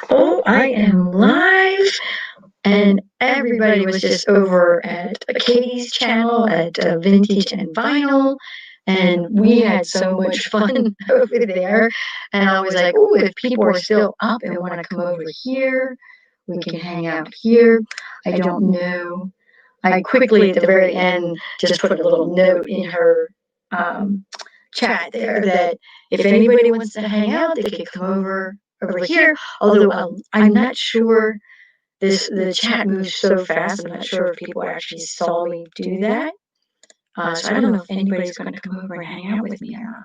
Oh, I am live, and everybody was just over at Katie's channel at Vintage and Vinyl, and we had so much fun over there. And I was like, oh, if people are still up and want to come over here, we can hang out here. I don't know. I quickly at the very end just put a little note in her um, chat there that if anybody wants to hang out, they could come over here. Although I'm not sure the chat moves so fast. I'm not sure if people actually saw me do that. So I don't know if anybody's going to come over and hang out with me or not.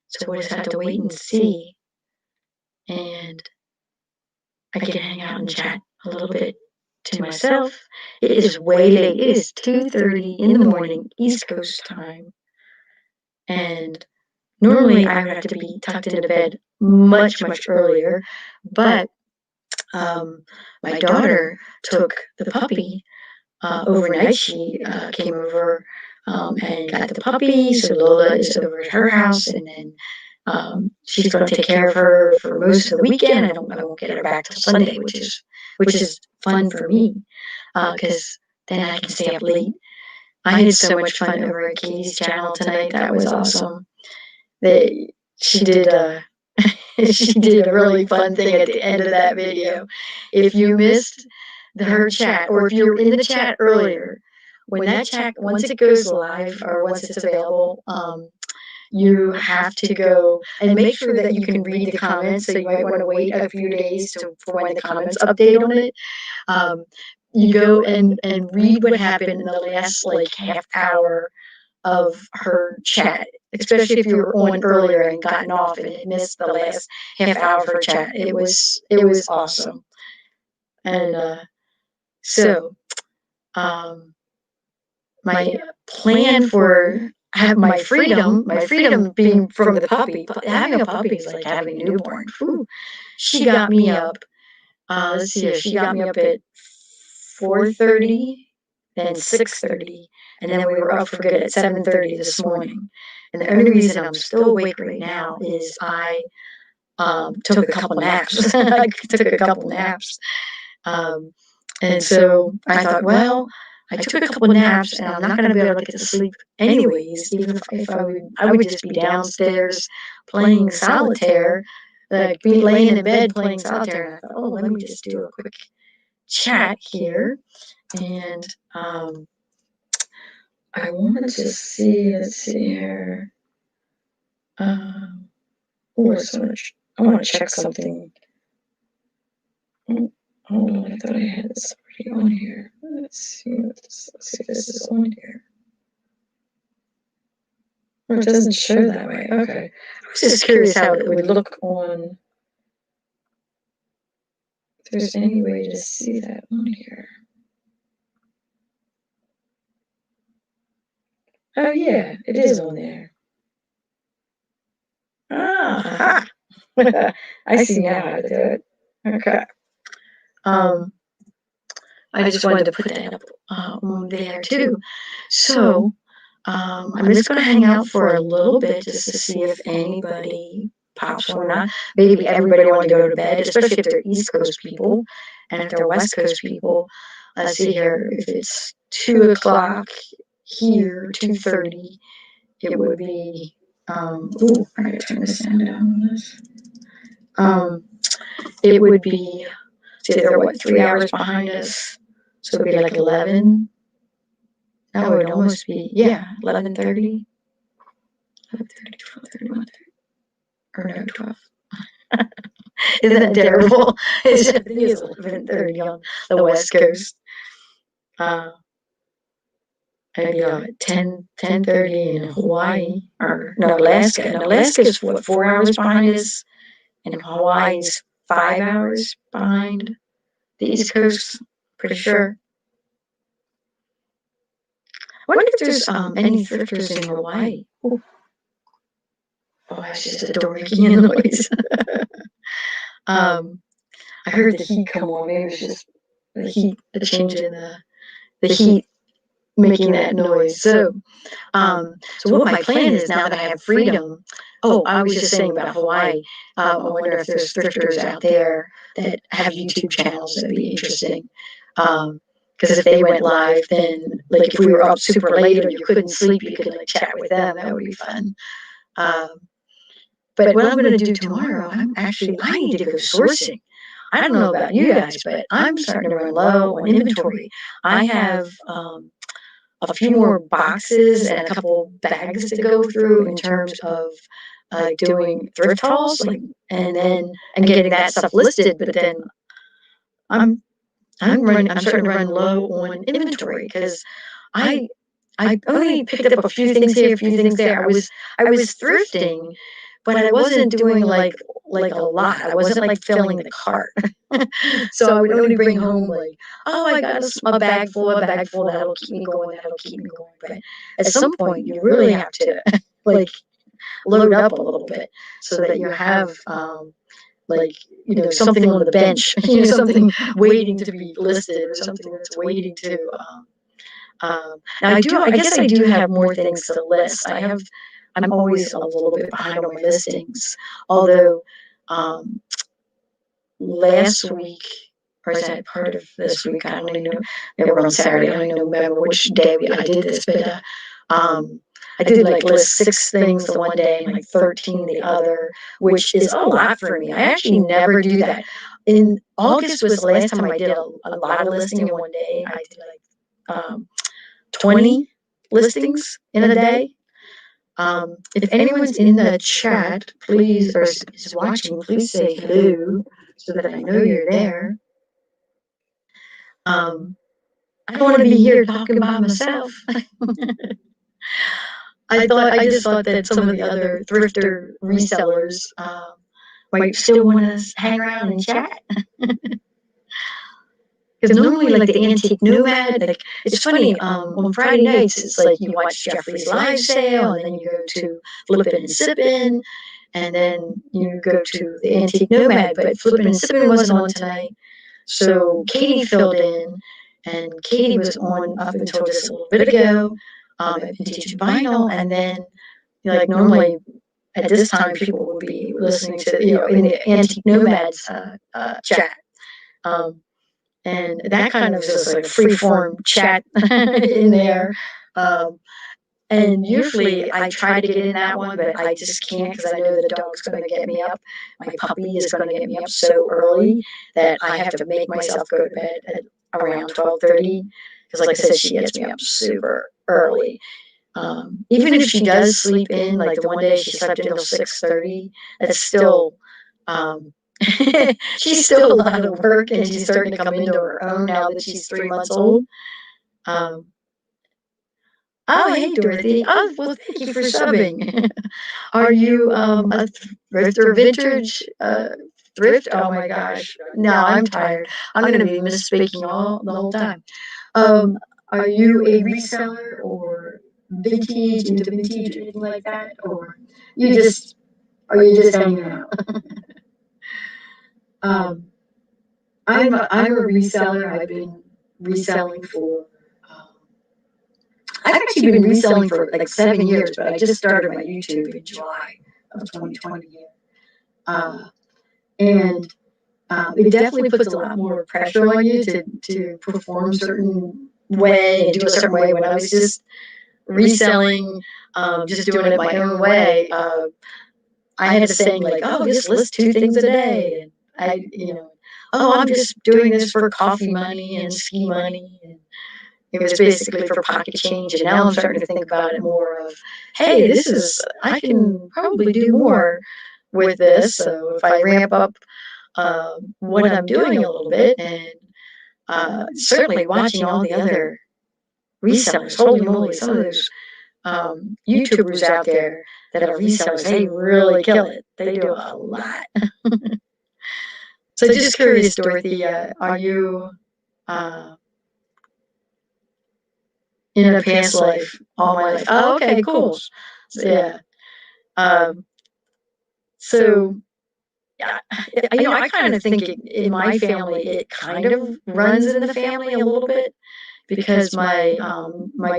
So we'll just have to wait and see. And I can hang out and chat a little bit to myself. It is way late. It is 2:30 in the morning, East Coast time. And normally I would have to be tucked into bed much, much earlier. But my daughter took the puppy overnight. She came over and got the puppy. So Lola is over at her house, and then she's going to take care of her for most of the weekend. I won't get her back till Sunday, which is fun for me because then I can stay up late. I had so much fun over at Katie's channel tonight. That was awesome. She did she did a really fun thing at the end of that video. If you missed her chat, or if you were in the chat earlier, when that chat, once it goes live or once it's available, you have to go and make sure that you can read the comments. So you might want to wait a few days for when the comments update on it. Um, you go and read what happened in the last like half hour of her chat, especially if you were on earlier and gotten off and missed the last half hour of her chat. It was awesome. And so um, my plan for have my freedom being from the puppy, having a puppy is like having a newborn. Whew. She got me up. Let's see here. She got me up at 4:30, then 6:30, and then we were up for good at 7:30 this morning. And the only reason I'm still awake right now is I took a couple naps. I took a couple naps. Um, and so I thought, well, I took a couple naps and I'm not going to be able to get to sleep anyways, even if I would just be downstairs playing solitaire, like be laying in bed playing solitaire. And I thought, oh, let me just do a quick chat here. And I wanted to see, let's see here. Oh, I want to check something. Oh, hold on, I thought I had this already on here. Let's see if this is on here. Oh, it doesn't show that way. Okay. I was just curious how it would look on. If there's any way to see that on here. Oh yeah, it is on there. Ah, I see now how to do it. Okay. I just wanted to put that up on there too. So I'm just going to hang out for a little bit just to see if anybody pops on or not. Maybe everybody wanted to go to bed, especially if they're East Coast people, and if they're West Coast people. Let's see here. If it's 2 o'clock here, 2:30, it would be. Ooh, I gotta turn the sound down on this. It would be. See, they're what, 3 hours behind us, so it'd be like 11. That would almost be, yeah, 11:30. 11:30, 12:30, 1:30. Or no, 12. Isn't that terrible? I think it's 11:30 on the West Coast. Maybe 10:30 in Hawaii, or no, Alaska. And Alaska's what, 4 hours behind us? And Hawaii's 5 hours behind the East Coast, pretty sure. I wonder if there's any thrifters in Hawaii. Ooh. Oh, that's just a door making a noise. I heard the heat come on. Maybe it's just the heat, the change in the heat making that noise. So what my plan is now that I have freedom. Oh, I was just saying about Hawaii. I wonder if there's thrifters out there that have YouTube channels that'd be interesting. Because if they went live, then like if we were up super late or you couldn't sleep, you could like chat with them. That would be fun. Um, but what I'm going to do tomorrow, I need to go sourcing. I don't know about you guys, but I'm starting to run low on inventory. I have a few more boxes and a couple bags to go through in terms of doing thrift hauls, like, and getting that stuff listed. But then I'm I'm starting to run low on inventory because I I only picked up a few things here, a few things there. I was thrifting, but I wasn't doing like a lot. I wasn't like filling the cart. So I would only bring home like, oh, I got a bag full, a bag full. That'll keep me going. That'll keep me going. But at some point, you really have to like load up a little bit so that you have like something on the bench, something waiting to be listed or something that's waiting to. Now I guess I do have more things to list. I'm always a little bit behind on my listings, although um, last week, or is that part of this week? I don't even know. They were on Saturday. I don't even remember which day I did this, but I did like list 6 things the one day and like 13 the other, which is a lot for me. I actually never do that. In August was the last time I did a lot of listing in one day. I did like 20 listings in a day. If anyone's in the chat, please, or is watching, please say hello so that I know you're there. I don't want to be here talking by myself. I just thought that some of the other thrifter resellers might still want to hang around and chat. Because normally, like the antique nomad, like it's funny. On Friday nights, it's like you watch Jeffrey's live sale, and then you go to Flippin' and Sippin', and then you go to the antique nomad. But Flippin' and Sippin' wasn't on tonight, so Katie filled in, and Katie was on up until just a little bit ago at Vintage and Vinyl, and then like normally at this time people would be listening to in the antique nomads chat. And that kind of is like a free form chat in there. Um, and usually I try to get in that one, but I just can't because I know the dog's going to get me up. My puppy is going to get me up so early that I have to make myself go to bed at around 12:30 because, like I said, she gets me up super early. Even if she does sleep in, like the one day she slept in until 6:30, that's still um, she's still a lot of work, and she's starting to come into her own now that she's 3 months old. Um, oh, hey, Dorothy. Oh, well, thank you for subbing. Are you a thrift or vintage thrift? Oh my gosh. No, I'm tired. I'm going to be misspeaking all the whole time. Are you a reseller or vintage into vintage or anything like that, or are you just hanging out? um, I'm a reseller. I've been reselling for. Um, I've actually been reselling for like 7 years, but I just started my YouTube in July of 2020. Uh, and it definitely puts a lot more pressure on you to perform a certain way and do a certain way. When I was just reselling, just doing it my own way, I had a saying like, "Oh, just list 2 things a day," and oh, I'm just doing this for coffee money and ski money, and it was basically for pocket change. And now I'm starting to think about it more of, hey, I can probably do more with this. So if I ramp up what I'm doing a little bit, and certainly watching all the other resellers, holy moly, some of those YouTubers out there that are resellers, they really kill it. They do a lot. So just curious, Dorothy, are you in a past life, all my life? Oh, okay, cool. So, yeah. So, yeah, I kind of think in my family, it kind of runs in the family a little bit because my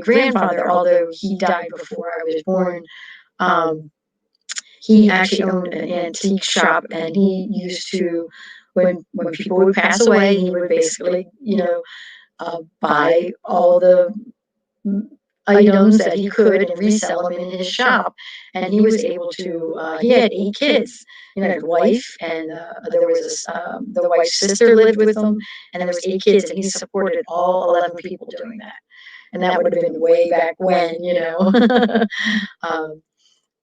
grandfather, although he died before I was born, um, he actually owned an antique shop, and he used to, when people would pass away, he would basically, buy all the items that he could and resell them in his shop. And he was able to. He had 8 kids. His wife, and there was the wife's sister lived with him, and there was 8 kids, and he supported all 11 people doing that. And that would have been way back when. um,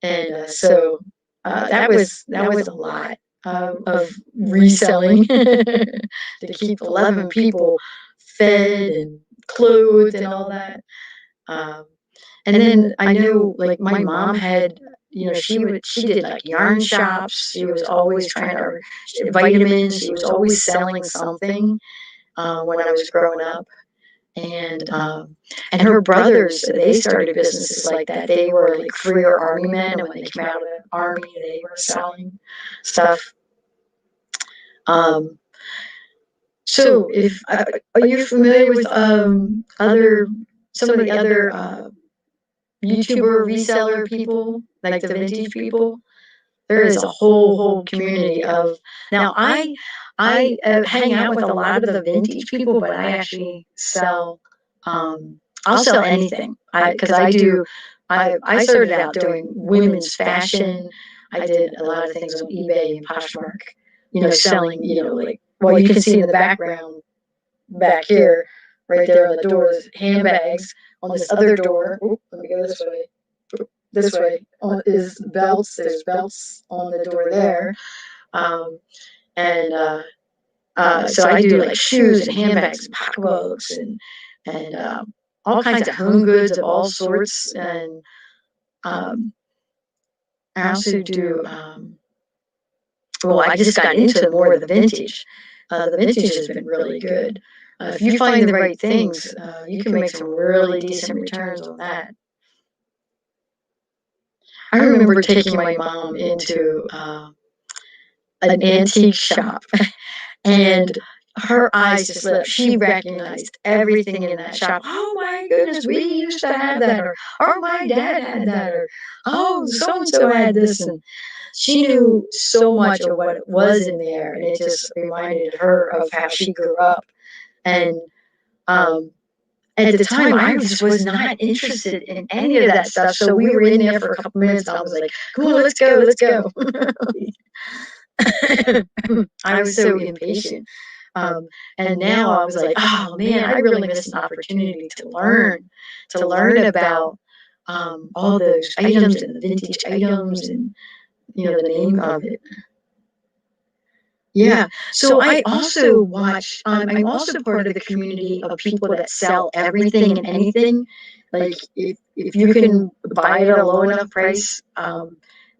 and so that was a lot of reselling to keep 11 people fed and clothed and all that. Um, and then I know, like, my mom had, she did like yarn shops. She was always trying to vitamins. She was always selling something when I was growing up. And her brothers, they started businesses like that. They were like career army men, and when they came out of the army, they were selling stuff. Um, so, if are you familiar with other some of the other YouTuber reseller people, like the vintage people? There is a whole community of. Now I hang out with a lot of the vintage people, but I actually sell. I'll sell anything. I started out doing women's fashion. I did a lot of things on eBay and Poshmark. Selling. Like, well, you can see in the background back here, right there on the doors, handbags. On this other door, let me go this way. This way is belts. There's belts on the door there. Um, and so I do like shoes and handbags and pocketbooks and all kinds of home goods of all sorts. And um, I also do. Well, I just got into more of the vintage. The vintage has been really good. If you find the right things, you can make some really decent returns on that. I remember taking my mom into an antique shop, and her eyes just lit up. She recognized everything in that shop. Oh my goodness, we used to have that, or oh, my dad had that, or oh, so and so had this. And she knew so much of what it was in there, and it just reminded her of how she grew up. And at the time, I just was not interested in any of that stuff. So we were in there for a couple minutes, and I was like, "Come on, let's go, let's go." I was so impatient. And now I was like, oh man, I really missed an opportunity to learn about all those items and the vintage items and the name of it. Yeah. So I also watch. I'm also part of the community of people that sell everything and anything. Like, if you can buy it at a low enough price,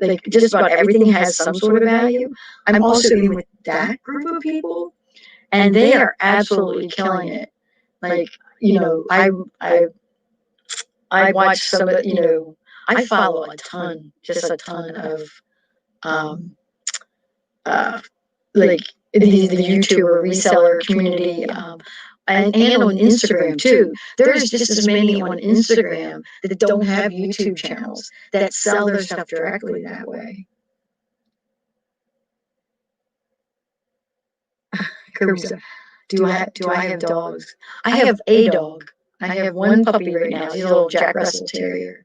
like just about everything has some sort of value. I'm also in with that group of people, and they are absolutely killing it. Like, I watch some of I follow a ton, just a ton of um, uh, like the YouTuber reseller community, and on Instagram too. There's just as many on Instagram that don't have YouTube channels that sell their stuff directly that way. Carissa, do I have dogs? I have a dog. I have one puppy right now. He's a little Jack Russell Terrier.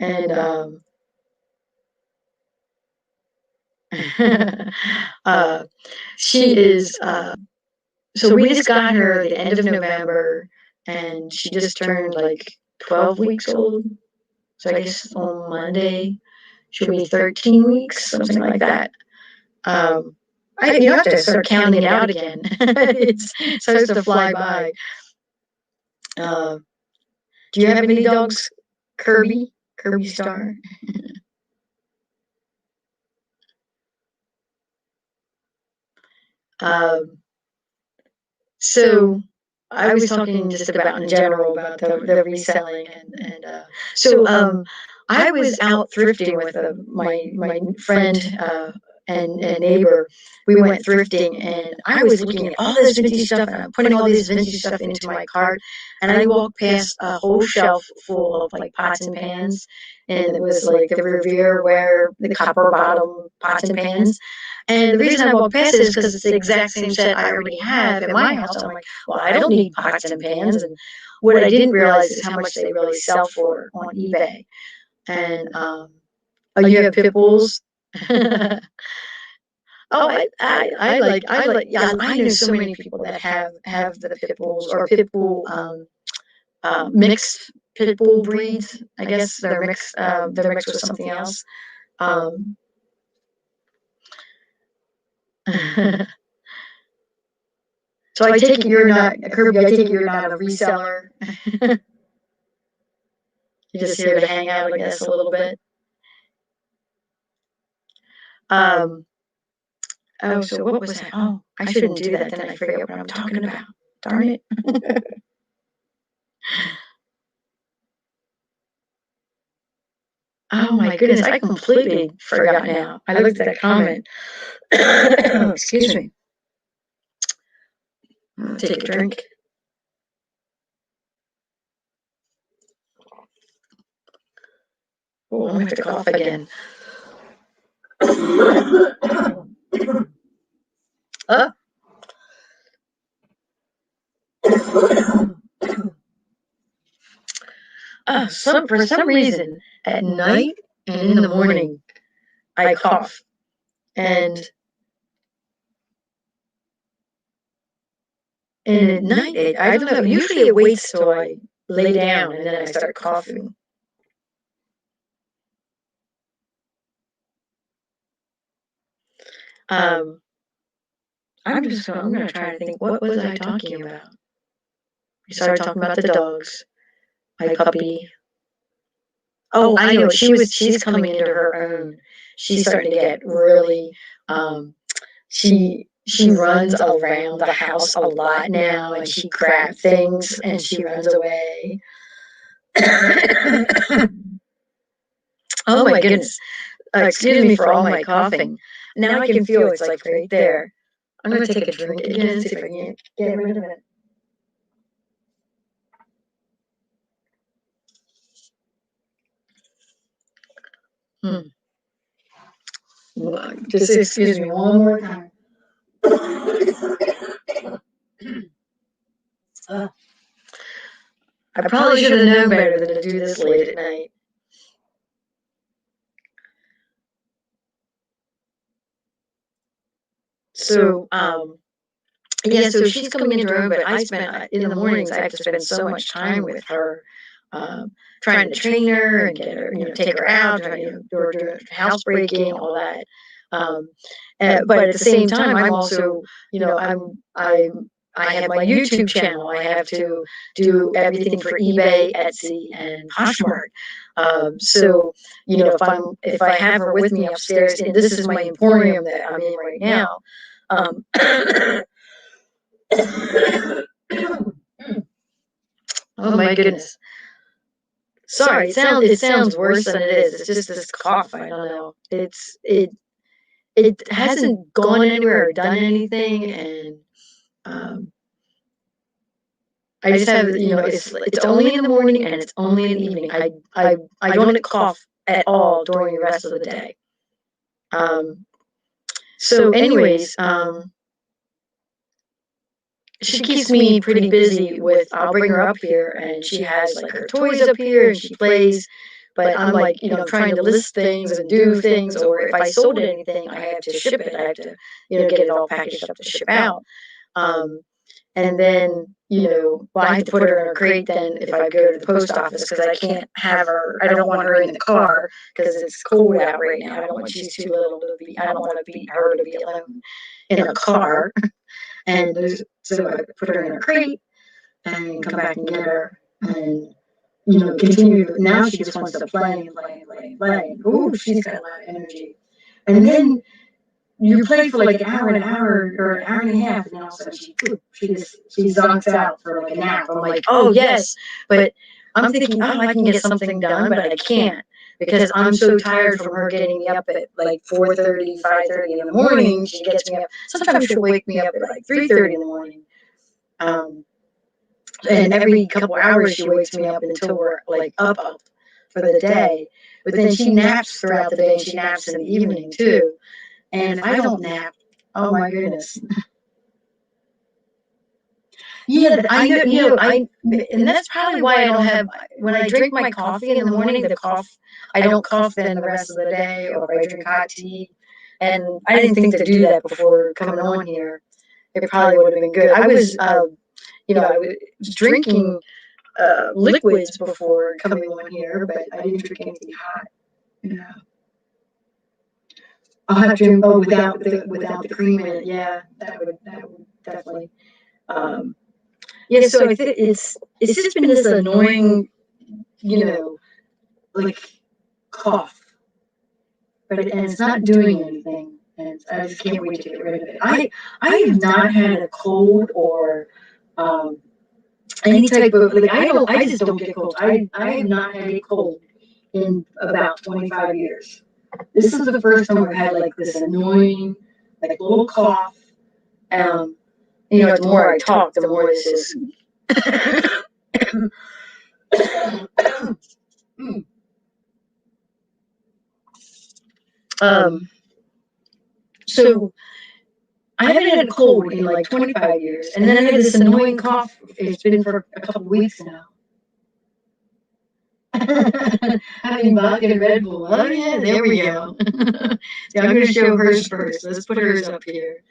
And she is. So we just got her at the end of November, and she just turned like 12 weeks old. So I guess on Monday she'll be 13 weeks, something like that. You have to start counting it out again. It starts to fly by. Do you have any dogs, Kirby? Kirby Star? So I was talking just about in general about the reselling so I was out thrifting with my friend and a neighbor, we went thrifting, and I was looking at all this vintage stuff, and I'm putting all this vintage stuff into my cart, and I walked past a whole shelf full of like pots and pans, and it was like the Revere ware, the copper bottom pots and pans. And the reason I walked past it is because it's the exact same set I already have at my house. I'm like, well, I don't need pots and pans. And what I didn't realize is how much they really sell for on eBay. And oh, you have pit bulls? Oh, yeah, I know so many people that have the pit bulls or pit bull mixed pit bull breeds. I guess they're mixed with something else. Um, so I take it you're not, Kirby, I take it you're not a reseller. You're just here to hang out, I guess, a little bit. Oh, so what was that? Oh, I shouldn't do that. Then I forget what I'm talking about. Darn it. Oh my goodness, I completely forgot now. I looked at that comment. Excuse me. Take a drink. Oh, I'm gonna have to cough again. For some reason, at night and in the morning, I cough. And at night, I don't know, usually it waits till I lay down and then I start coughing. I'm gonna try to think, what was I talking about? We started talking about the dogs, my puppy. Oh, I know, she's coming into her own. She's starting to get really, she runs around the house a lot now, and she grabs things and she runs away. Oh my goodness. Excuse me for all my coughing. Now I can feel it's like right there. I'm gonna take a drink again and see if I can get rid of it. Just excuse me one more time. I probably should have known better than to do this late at night. So, yeah, so she's coming into her own, but I spent, in the mornings, I have to spend so much time with her, trying to train her and get her, take her out, or do housebreaking, all that. But at the same time, I'm also, I have my YouTube channel. I have to do everything for eBay, Etsy, and Poshmark. So, if I have her with me upstairs, and this is my emporium that I'm in right now. Oh my goodness. Sorry, it sounds worse than it is. It's just this cough. I don't know. It hasn't gone anywhere or done anything, and I just have, it's only in the morning and it's only in the evening. I don't cough at all during the rest of the day. So anyways, she keeps me pretty busy with, I'll bring her up here and she has like her toys up here and she plays, but I'm like, trying to list things and do things, or if I sold anything, I have to ship it. I have to, get it all packaged up to ship out. And then, well, I have to put her in her crate then if I go to the post office, because I can't have her, I don't want her in the car because it's cold out right now. I don't want, she's too little to be, I don't want to be her to be alone in a car. And so I put her in her crate and come back and get her and, continue. Now she just wants to play. Ooh, she's got a lot of energy. And then you play for like an hour or an hour and a half, and then all of a sudden she zonks out for like a nap. I'm like, oh yes, but I'm thinking, oh, I can get something done, but I can't. because I'm so tired from her getting me up at like 4:30, 5:30 in the morning. She gets me up. Sometimes she'll wake me up at like 3:30 in the morning. Um, and every couple hours she wakes me up until we're like up for the day. But then she naps throughout the day and she naps in the evening too. And if I don't nap, oh my goodness. Yeah, I know, and that's probably why I don't have, when I drink my coffee in the morning, I don't cough then the rest of the day, or if I drink hot tea. And I didn't think to do that before coming on here. It probably would have been good. I was drinking liquids before coming on here, but I didn't drink anything hot. Yeah. I'll have to drink without the cream in it. Yeah, that would definitely. Yeah, so I think it's just been this annoying, you know, like cough, and it's not doing anything, and I just can't wait to get rid of it. I have not had a cold or um, any type of, like, I just don't get colds. I have not had a cold in about 25 years. This is the first time I've had like this annoying, like little cough. Um, the more I talk, the more this is. So I haven't had a cold in like 25 years, and then I have this annoying cough. It's been for a couple of weeks now. Having vodka and Red Bull. Oh yeah, there we go. Yeah, I'm going to show hers first. Let's put hers up here.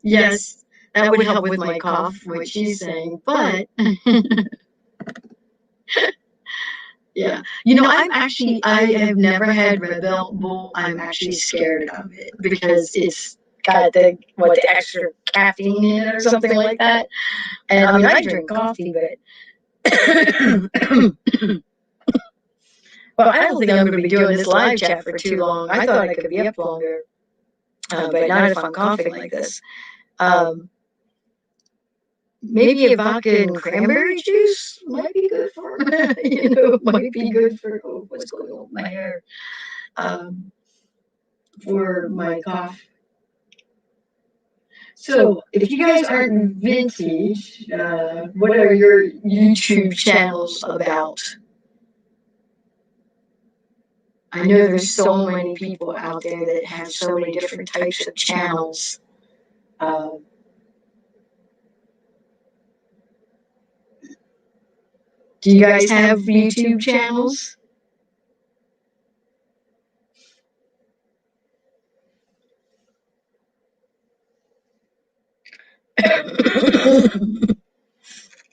Yes, that would help with my cough, what she's saying. But yeah, I have never had Red Bull. I'm actually scared of it because it's got the extra caffeine in it or something like that. And I mean, I drink coffee, but well, I don't think I'm going to be doing this live chat for too long. I thought I could be up longer, but not if I'm coughing like this. Maybe a vodka and cranberry juice might be good for might be good for what's going on with my hair, for my cough. So, if you guys aren't vintage, what are your YouTube channels about? I know there's so many people out there that have so many different types of channels. Do you guys have YouTube channels?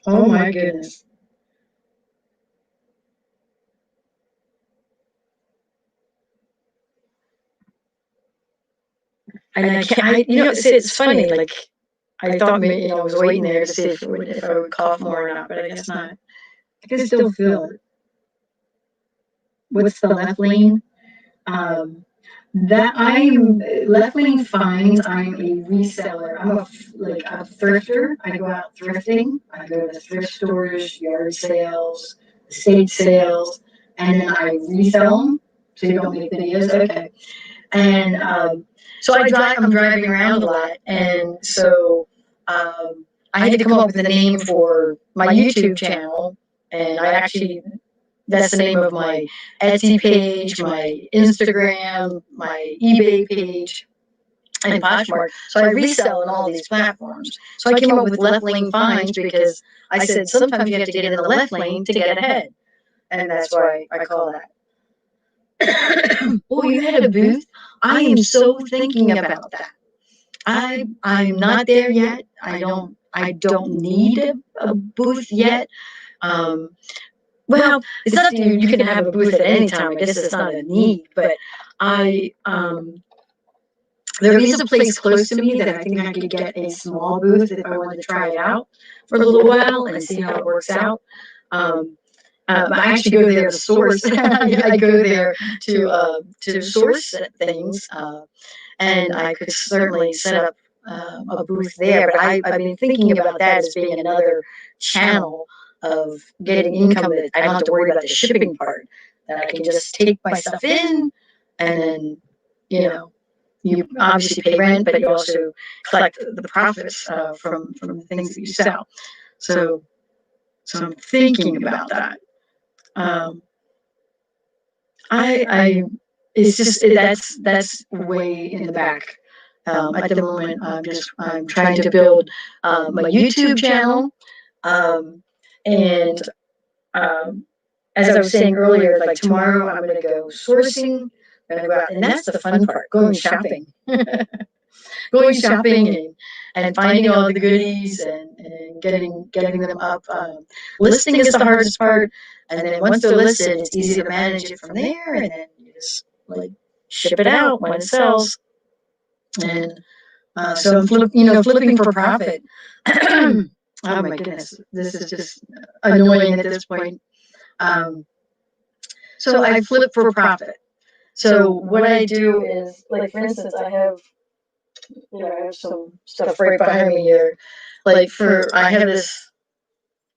Oh my goodness. And I can't, it's funny, like, I thought maybe, I was waiting there to see if I would cough more or not, but I guess not. I can still feel it. What's the left lane? That I'm Left Lane Finds. I'm a reseller. I'm a thrifter. I go out thrifting. I go to thrift stores, yard sales, estate sales, and then I resell them. So you don't make videos, okay? And so I'm driving around a lot, and so I had to come up with a name for my YouTube channel, and that's the name of my Etsy page, my Instagram, my eBay page, and Poshmark. So I resell on all these platforms. So I came up with Left Lane Finds because I said sometimes you have to get in the left lane to get ahead, and that's why I call that. Oh, you had a booth? I am so thinking about that. I'm not there yet. I don't need a booth yet. Well, it's not that you can have a booth at any time. I guess it's not a need, but there is a place close to me that I think I could get a small booth if I wanted to try it out for a little while and see how it works out. I actually go there to source. I go there to source things, and I could certainly set up a booth there. But I've been thinking about that as being another channel. of getting income that I don't have to worry about the shipping part, that I can just take my stuff in and then, you obviously pay rent, but you also collect the profits from the things that you sell. So, so I'm thinking about that. Um, I it's just that's way in the back. At the moment, I'm trying to build my YouTube channel, and as I was saying earlier, like tomorrow I'm going to go sourcing. I'm going to go out, and that's the fun part: going shopping, going shopping, and finding all the goodies and getting them up. Listing is the hardest part, and then once they're listed, it's easy to manage it from there, and then you just like ship it out when it sells. And so I'm flipping for profit. Oh my goodness, this is just annoying at this point. So I flip for profit. So what I do is, like, for instance, I have some stuff right behind me here. Like, I have this,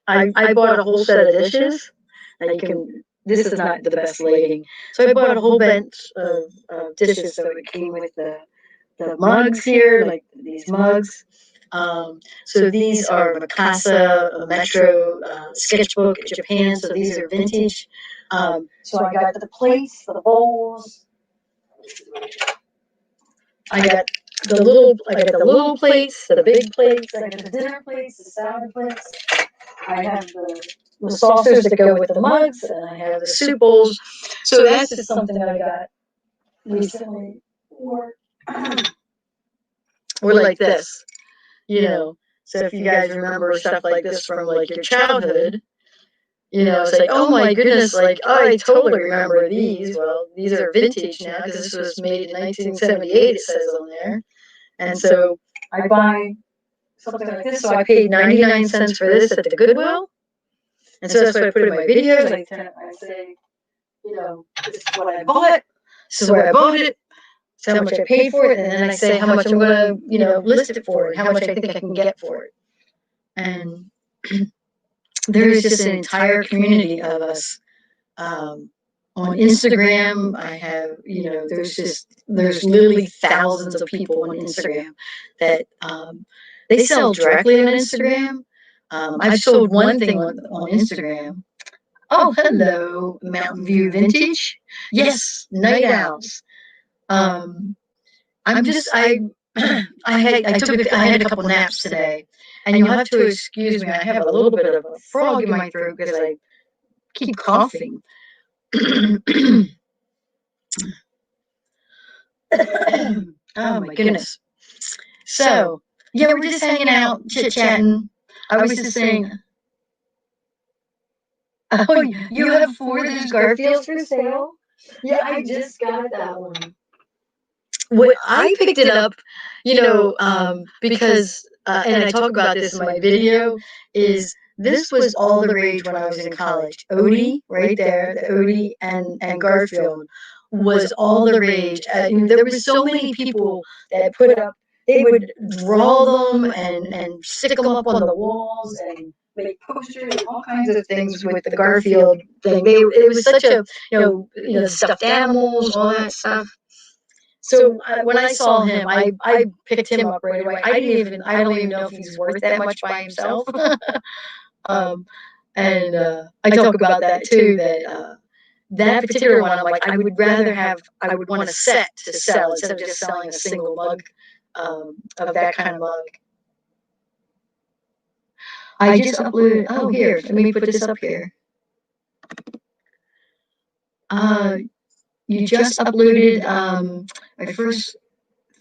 I bought a whole set of dishes. And this is not the best lighting. So I bought a whole bunch of dishes. So it came with the mugs here, like these mugs. So these are Mikasa, Metro, Sketchbook, Japan. So these are vintage. So I got the plates, the bowls. I got the little plates, the big plates. I got the dinner plates, the salad plates. I have the saucers that go with the mugs, and I have the soup bowls. So that's just something that I got recently, or like this, So if you guys remember stuff like this from like your childhood, it's like, oh my goodness, like, oh, I totally remember these. Well, these are vintage now because this was made in 1978. It says on there, and so I buy something like this. So I paid 99 cents for this at the Goodwill, and so that's what I put in my videos. I say, this is what I bought. This is where I bought it. This is how much I paid for it, and then I say how much I'm going to, list it for, and how much I think I can get for it. And there is just an entire community of us. On Instagram, I have, there's literally thousands of people on Instagram that they sell directly on Instagram. I've sold one thing on Instagram. Oh, hello, Mountain View Vintage. Yes, night owls. I'm just I had a couple naps today, and you'll have to excuse me. I have a little bit of a frog in my throat because I keep coughing. Oh my goodness. So yeah, we're just hanging out, chit chatting. I was just saying. Oh, you have 4 of those Garfields for sale? Yeah, I just got that one. What I picked it up, because, and I talk about this in my video, is this was all the rage when I was in college. Odie, right there, the Odie and Garfield was all the rage. There was so many people that put up, they would draw them and stick them up on the walls and make posters, all kinds of things with the Garfield thing. It was such a, the stuffed animals, all that stuff. So when I saw him, I picked him up right away. I don't even know if he's worth that much by himself. And I talk about that too. That particular one, I'm like, I would want a set to sell instead of just selling a single mug of that kind of mug. I just uploaded. Oh, here, let me put this up here. You just uploaded my first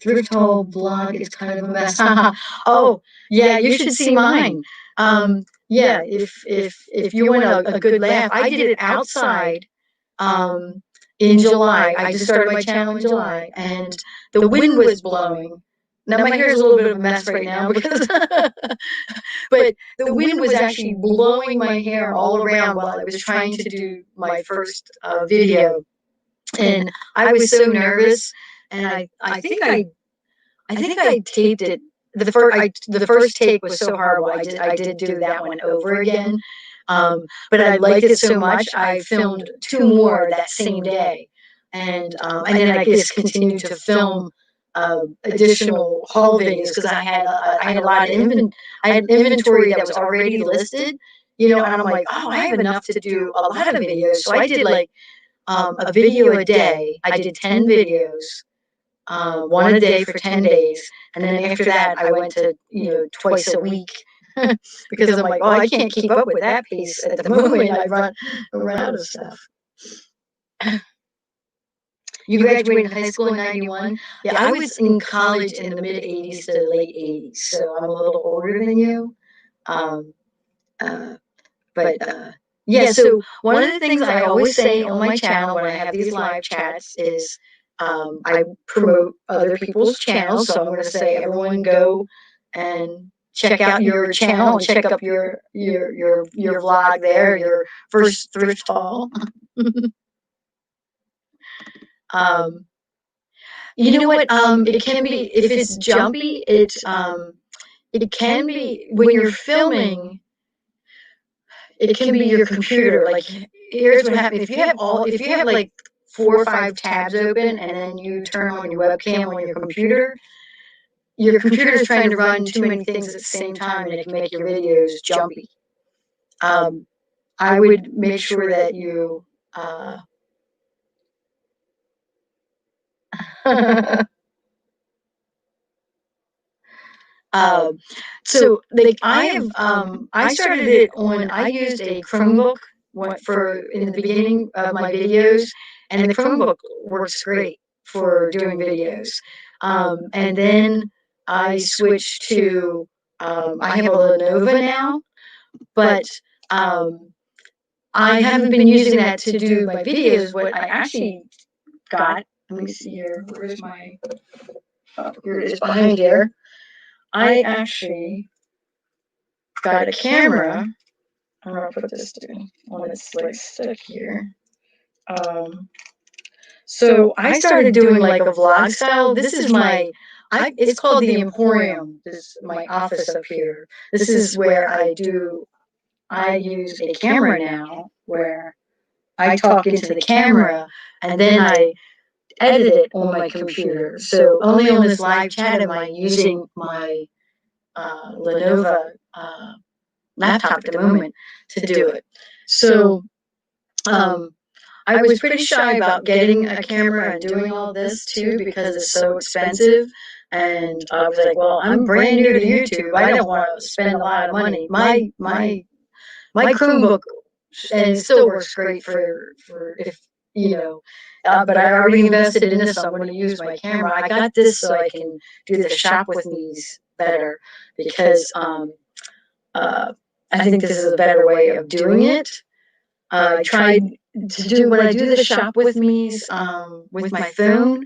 thrift haul blog. Is kind of a mess. Oh, yeah, you should see mine. Yeah, if you want a good laugh, I did it outside in July. I just started my channel in July, and the wind was blowing. Now my hair is a little bit of a mess right now because, but the wind was actually blowing my hair all around while I was trying to do my first video, and I was so nervous, and I think I taped it. The first take was so horrible. I did do that one over again. But I liked it so much, I filmed 2 more that same day. And then I just continued to film additional haul videos because I had a lot of I had inventory that was already listed, and I'm like, oh, I have enough to do a lot of videos. So I did like a video a day. I did 10 videos, one a day for 10 days. And then after that, I went to, twice a week because I'm like, oh, I can't keep up with that pace at the moment. I run out of stuff. You graduated high school in 91? Yeah, I was in college in the mid 80s to late 80s. So I'm a little older than you. Um, uh, but yeah, so one of the things I always say on my channel when I have these live chats is I promote other people's channels. So I'm going to say, everyone go and check out your channel and check up your vlog there, your first thrift haul. um, you know what? It can be, if it's jumpy, it can be when you're filming. It can be your computer. Like, here's what happens: if you have like 4 or 5 tabs open, and then you turn on your webcam on your computer is trying to run too many things at the same time, and it can make your videos jumpy. I would make sure that you. Um, so like I started it on, I used a Chromebook for in the beginning of my videos, and the Chromebook works great for doing videos. And then I switched to, I have a Lenovo now, but I haven't been using that to do my videos. What I actually got, let me see here, where's my, oh, here it is behind here. I actually got a camera. I'm gonna put this on its like stick here. So I started doing like a vlog style. This is it's called the Emporium. This is my office up here. This is where I use a camera now where I talk into the camera and then I edit it on my computer. So only on this live chat am I using my Lenovo laptop at the moment to do it. So I was pretty shy about getting a camera and doing all this too because it's so expensive. And I was like, well, I'm brand new to YouTube. I don't want to spend a lot of money. My Chromebook, and it still works great for if but I already invested in this, so I'm going to use my camera. I got this so I can do the shop with me's better because I think this is a better way of doing it. I tried to do when I do the shop with me's with my phone.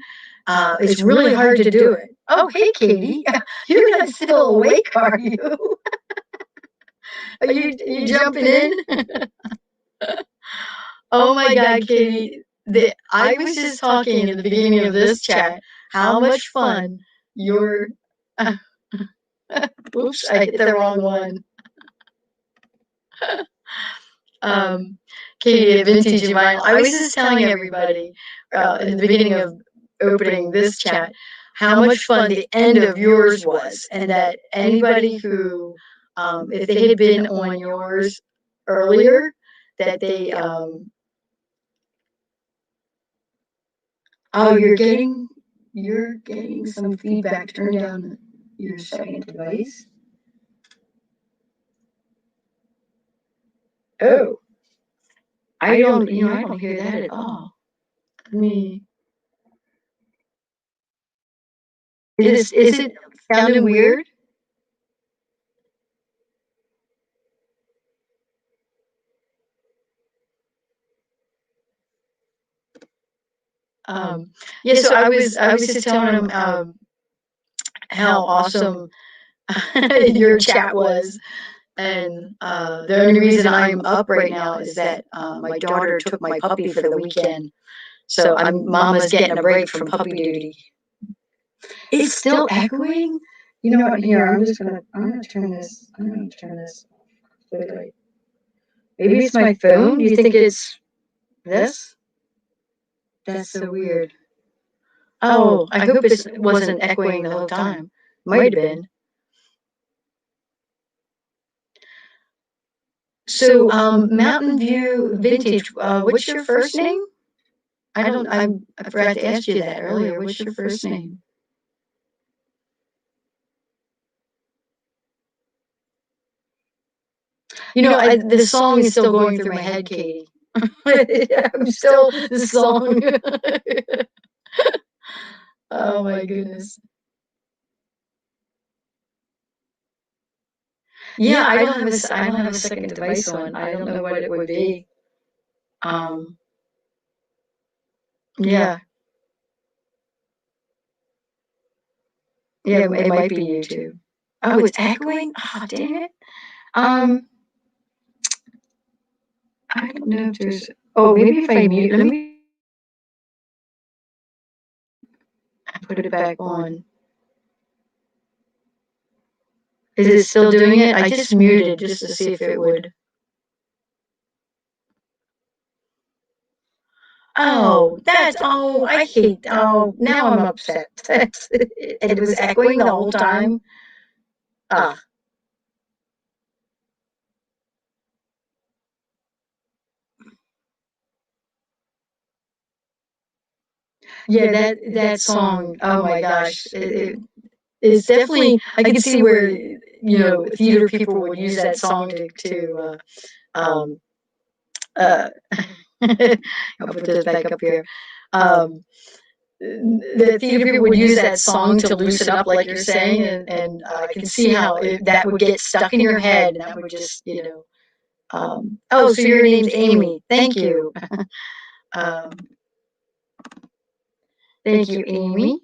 It's really hard to do it. Oh, hey, Katie, you're not still awake, are you? Are you jumping in? Oh my God, Katie! I was just talking in the beginning of this chat how much fun your. Oops, I hit the wrong one. Katie at Vintage and Vinyl. I was just telling everybody in the beginning of opening this chat how much fun the end of yours was, and that anybody who, if they had been on yours earlier, that they, oh, you're getting some feedback. Turn down your second device. Oh, I don't hear that at all. Let me. Is it sounding weird? Yeah, so I was just telling him how awesome your chat was, and the only reason I'm up right now is that my daughter took my puppy for the weekend, so Mama's getting a break from puppy duty. It's still echoing. You know what? Here, I'm gonna turn this. I'm gonna turn this. Wait. Maybe it's my phone. Do you think it's this? That's so weird. Oh, I hope it wasn't echoing the whole time. Might have been. So, Mountain View Vintage, what's your first name? I forgot to ask you that earlier. What's your first name? The song is still going through my head, Katie. I'm still the song. Oh my goodness. Yeah, I don't have a second device on. I don't know what it would be. Um, yeah, yeah, it might be YouTube. Oh, it's echoing? Oh, dang it. Um, I don't know if there's. Oh, maybe if I mute. Let me put it back on. Is it still doing it? I just muted just to see if it would. I hate, now I'm upset. It was echoing the whole time. Ah, yeah, that song, oh my gosh, it's definitely, I could see where, theater people would use that song um, uh, I'll put this back up here. Um, the theater people would use that song to loosen up, like you're saying, and I can see how that would get stuck in your head, and that would just, oh, so your name's Amy. Thank you. Um, thank you, Amy.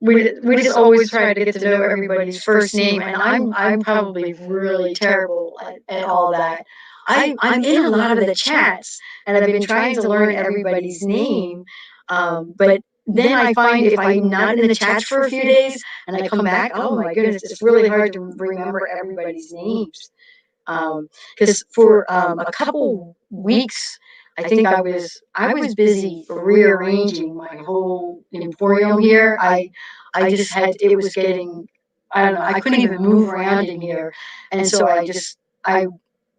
We just always try to get to know everybody's first name, and I'm probably really terrible at all that. I'm in a lot of the chats, and I've been trying to learn everybody's name, but then I find if I'm not in the chats for a few days and I come back, oh my goodness, it's really hard to remember everybody's names. Because for a couple weeks, I think I was busy rearranging my whole emporium here. I just had it was getting, I don't know, I couldn't even move around in here, and so I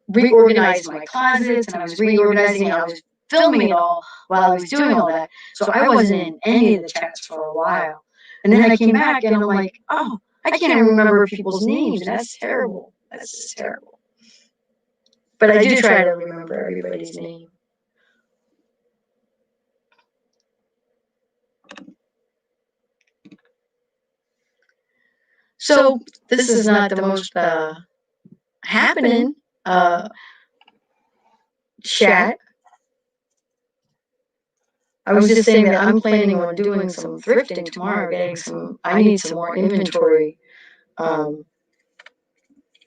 reorganized my closets, and I was reorganizing and I was filming it all while I was doing all that. So I wasn't in any of the chats for a while, and then I came back and I'm like, oh, I can't even remember people's names, and that's terrible. That's just terrible. But I do try to remember everybody's name. So this is not the most happening chat. I was just saying that I'm planning on doing some thrifting tomorrow, getting some. I need some more inventory. Um,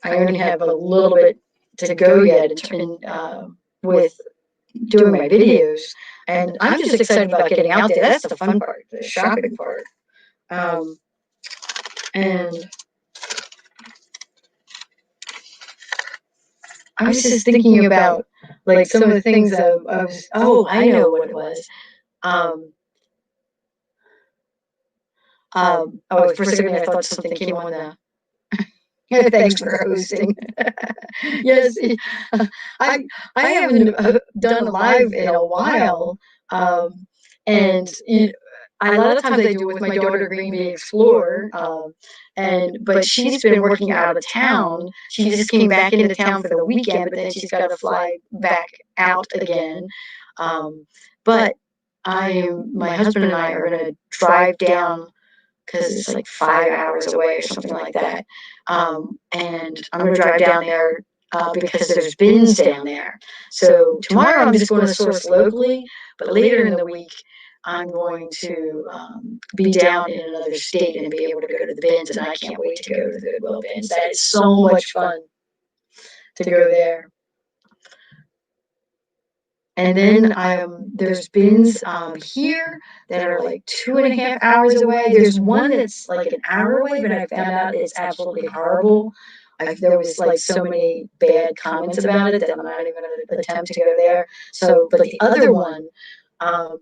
I only have a little bit to go yet with doing my videos, and I'm just excited about getting out there. That's the fun part, the shopping part. And I was just thinking about like some of the things I was. Oh, I know what it was. Oh, for a second I thought something came on the. Thanks for hosting. Yes, I I haven't done a live in a while, and a lot of times I do with my daughter Green Bay Explorer, and but she's been working out of town. She just came back into town for the weekend, but then she's got to fly back out again. But my husband and I are going to drive down because it's like 5 hours away or something like that. And I'm going to drive down there because there's bins down there. So tomorrow I'm just going to source locally, but later in the week I'm going to be down in another state and be able to go to the bins, and I can't wait to go to the Goodwill bins. That is so much fun to go there. And then there's bins here that are like 2.5 hours away. There's one that's like an hour away, but I found out it's absolutely horrible. there was like so many bad comments about it that I'm not even going to attempt to go there. So, but the other one, um,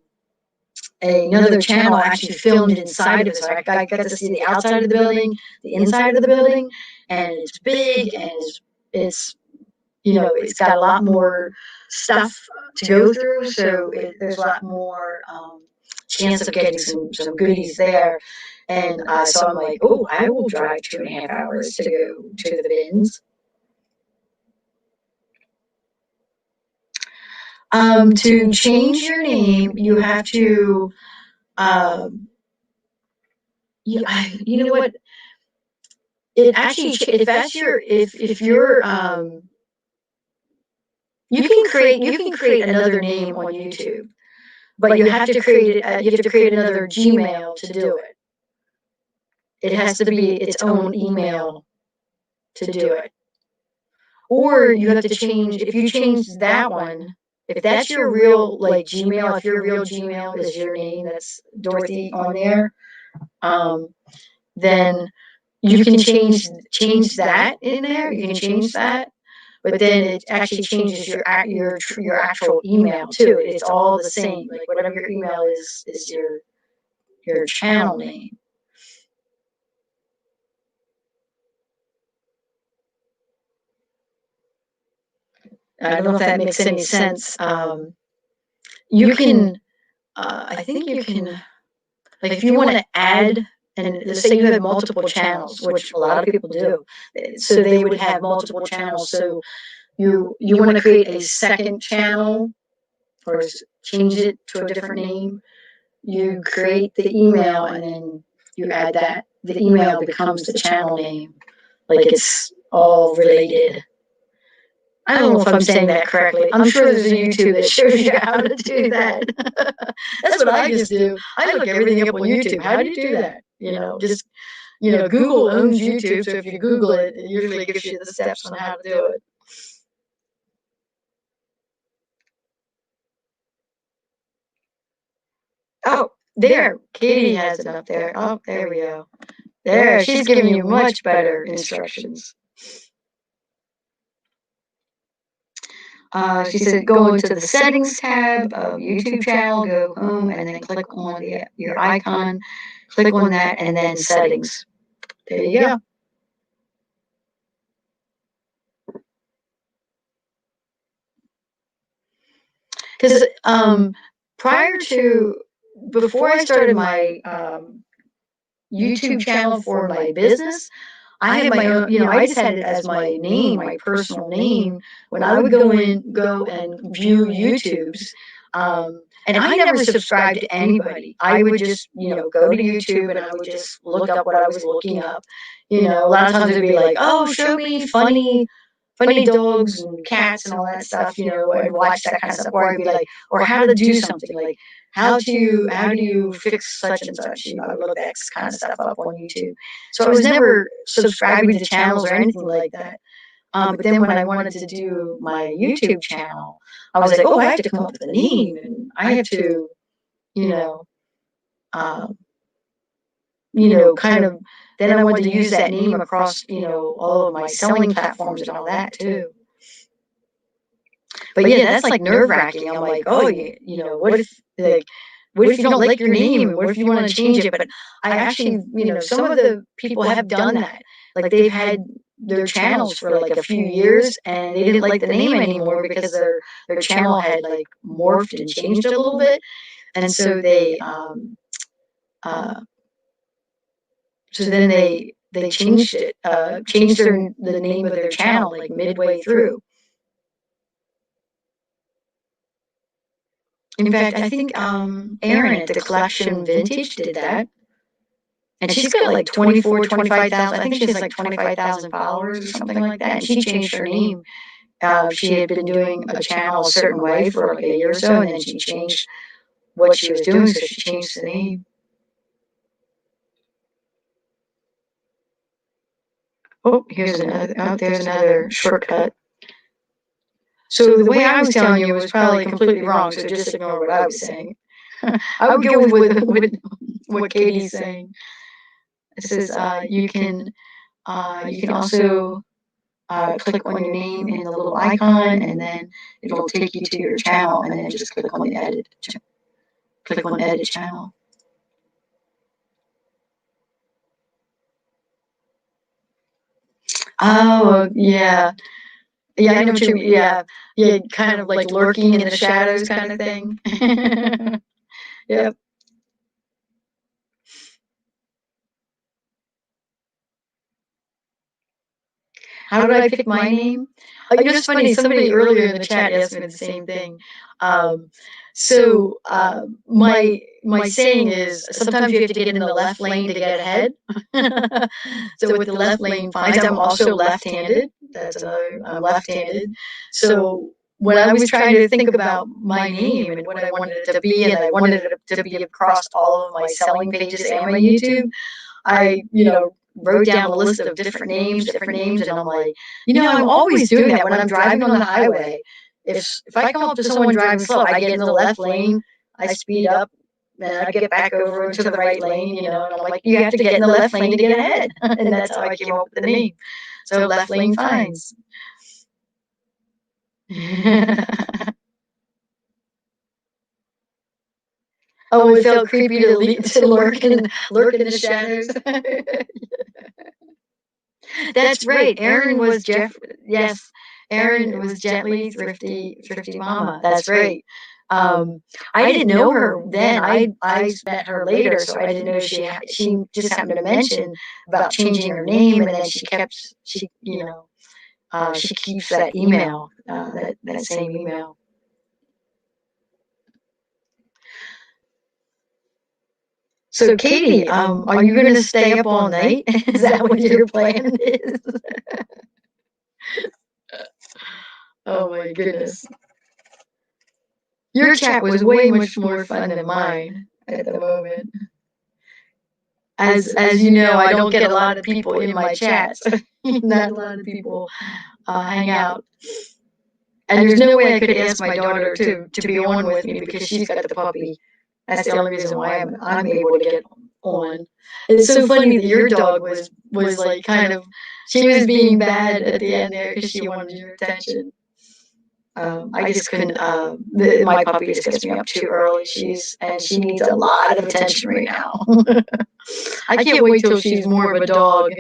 another channel actually filmed inside of it. So I got to see the outside of the building, the inside of the building, and it's big and it's it's got a lot more stuff to go through. So there's a lot more chance of getting some goodies there. And so I'm like, oh, I will drive 2.5 hours to go to the bins. To change your name, you have to, you know what? It actually, if you're, you can create another name on YouTube, but you have to create it, you have to create another Gmail to do it. It has to be its own email to do it. Or you have to change, if you change that one, if that's your real like Gmail, if your real Gmail is your name, that's Dorothy on there, then you can change that in there. You can change that, but then it actually changes your actual email too. It's all the same. Like whatever your email is your channel name. I don't know if that makes any sense. You can, I think you can, like if you want to add, and let's say you have multiple channels, which a lot of people do, so they would have multiple channels. So you want to create a second channel or change it to a different name. You create the email and then you add that. The email becomes the channel name, like it's all related. I don't know if I'm saying that correctly. I'm sure there's a YouTube that shows you how to do that. That's what I just do. I look everything up on YouTube. How do you do that? Just, Google owns YouTube. So if you Google it, it usually gives you the steps on how to do it. Oh, there. Katie has it up there. Oh, there we go. There. She's giving you much better instructions. She said go into the settings tab of YouTube channel, go home, and then click on your icon. Click on that, and then settings. There you go. Because before I started my YouTube channel for my business, I had my own, I just had it as my name, my personal name. When I would go and view YouTube's, and I never subscribed to anybody. I would just, go to YouTube and I would just look up what I was looking up. A lot of times it'd be like, oh, show me funny dogs and cats and all that stuff, I'd watch that kind of stuff. Or I'd be like, or how to do something like how do you fix such and such, I would look that kind of stuff up on YouTube. So I was never subscribing to channels or anything like that. But then when I wanted to do my YouTube channel, I was like, oh, I have to come up with a name and I have to, um, kind of, then I wanted to use that name across, all of my selling platforms and all that too. But yeah, that's like nerve-wracking. I'm like, oh, what if you don't like your name? What if you want to change it? But I actually, some of the people have done that. Like they've had their channels for like a few years and they didn't like the name anymore because their channel had like morphed and changed a little bit. And so then they changed it, changed the name of their channel like midway through. In fact, I think Erin at the Collection Vintage did that. And she's got like 25,000. I think she has like 25,000 followers or something like that. And she changed her name. She had been doing a channel a certain way for like a year or so, and then she changed what she was doing, so she changed the name. Oh, there's another shortcut. So the way I was telling you was probably completely wrong, so just ignore what I was saying. I would go with what Katie's saying. It says you can also click on your name in the little icon, and then it'll take you to your channel, and then just click on the edit channel. Oh, yeah. Yeah, I know what you mean. Yeah. Yeah, kind of like lurking in the shadows kind of thing. Yep. How did I pick my name? You know, it's funny, somebody earlier in the chat asked me the same thing. My saying is sometimes you have to get in the left lane to get ahead. So what the left lane finds, I'm also left-handed. That's another, I'm left-handed. So when I was trying to think about my name and what I wanted it to be, and I wanted it to be across all of my selling pages and my YouTube, I, wrote down a list of different names, and I'm like, I'm always doing that when I'm driving on the highway. If I come up to someone driving slow, I get in the left lane, I speed up, and I get back over into the right lane, and I'm like, you have to get in the left lane to get ahead. And that's how I came up with the name. So left lane finds. Oh, it felt creepy to lurk in the shadows. That's right. Erin was Yes, Erin was gently thrifty mama. That's right. I didn't know her then. I met her later, so I didn't know she just happened to mention about changing her name, and then she keeps that email, that same email. So Katie, are you going to stay up all night? Is that what your plan is? Oh my goodness. Your chat was way much more fun than mine at the moment. As you know, I don't get a lot of people in my chats. Not a lot of people hang out. And there's no way I could ask my daughter to be on with me because she's got the puppy. That's the only reason why I'm able to get on. It's so funny that your dog was like kind of, she was being bad at the end there because she wanted your attention. I just couldn't. My puppy just gets me up too early. She needs a lot of attention right now. I can't wait till she's more of a dog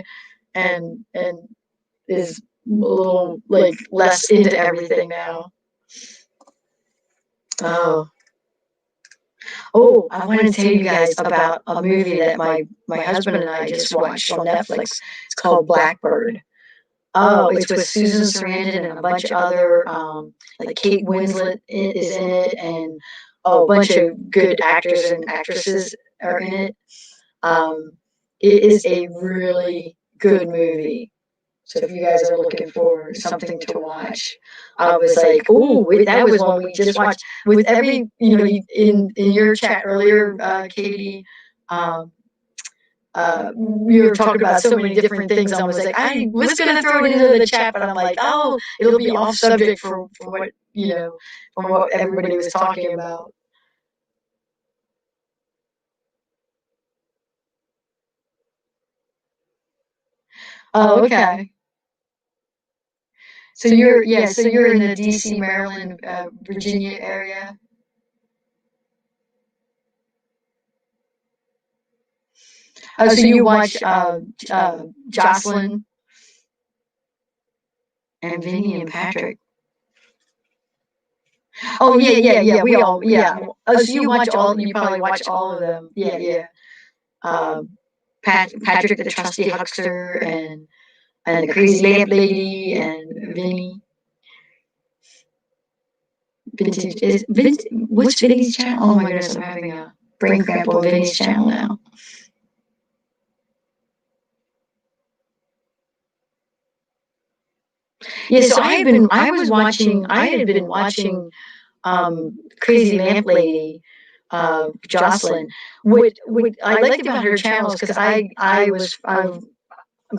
and is a little like less into everything now. I want to tell you guys about a movie that my husband and I just watched on Netflix. It's called Blackbird. Oh, it's with Susan Sarandon and a bunch of other, like Kate Winslet is in it, and a bunch of good actors and actresses are in it. It is a really good movie. So if you guys are looking for something to watch, I was like, oh, that was one we just watched. With every, in your chat earlier, Katie, we were talking about so many different things. I was like, I was going to throw it into the chat, but I'm like, oh, it'll be off subject from what, from what everybody was talking about. Oh, okay. So you're in the DC, Maryland, Virginia area. Oh, so you watch Jocelyn and Vinny and Patrick. Oh yeah. We all Oh, so you probably watch all of them. Yeah. Patrick the trusty huckster and the crazy lamp lady and Vinny. What's Vinny's channel? Oh my goodness, I'm having a brain cramp on Vinny's channel now. Yeah, so I had been watching Crazy Lamp Lady, Jocelyn. What I liked about her channels, because I'm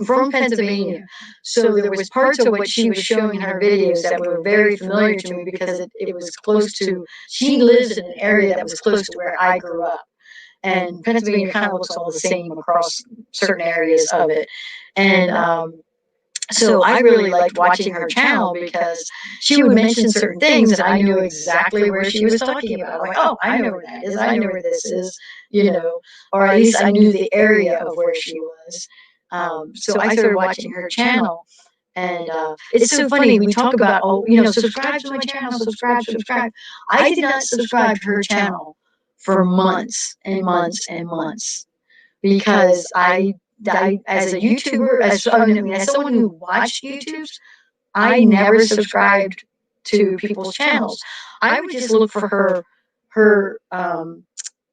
from Pennsylvania, so there was parts of what she was showing in her videos that were very familiar to me because it was close to. She lives in an area that was close to where I grew up, and Pennsylvania kind of looks all the same across certain areas of it, and So I really liked watching her channel because she would mention certain things and I knew exactly where she was talking about. I'm like, oh, I know where that is. I know where this is, or at least I knew the area of where she was. So I started watching her channel. And it's so funny. We talk about, oh, subscribe to my channel, subscribe, subscribe. I did not subscribe to her channel for months and months and months because I as a YouTuber, as someone who watched YouTubes, I never subscribed to people's channels. I would just look for her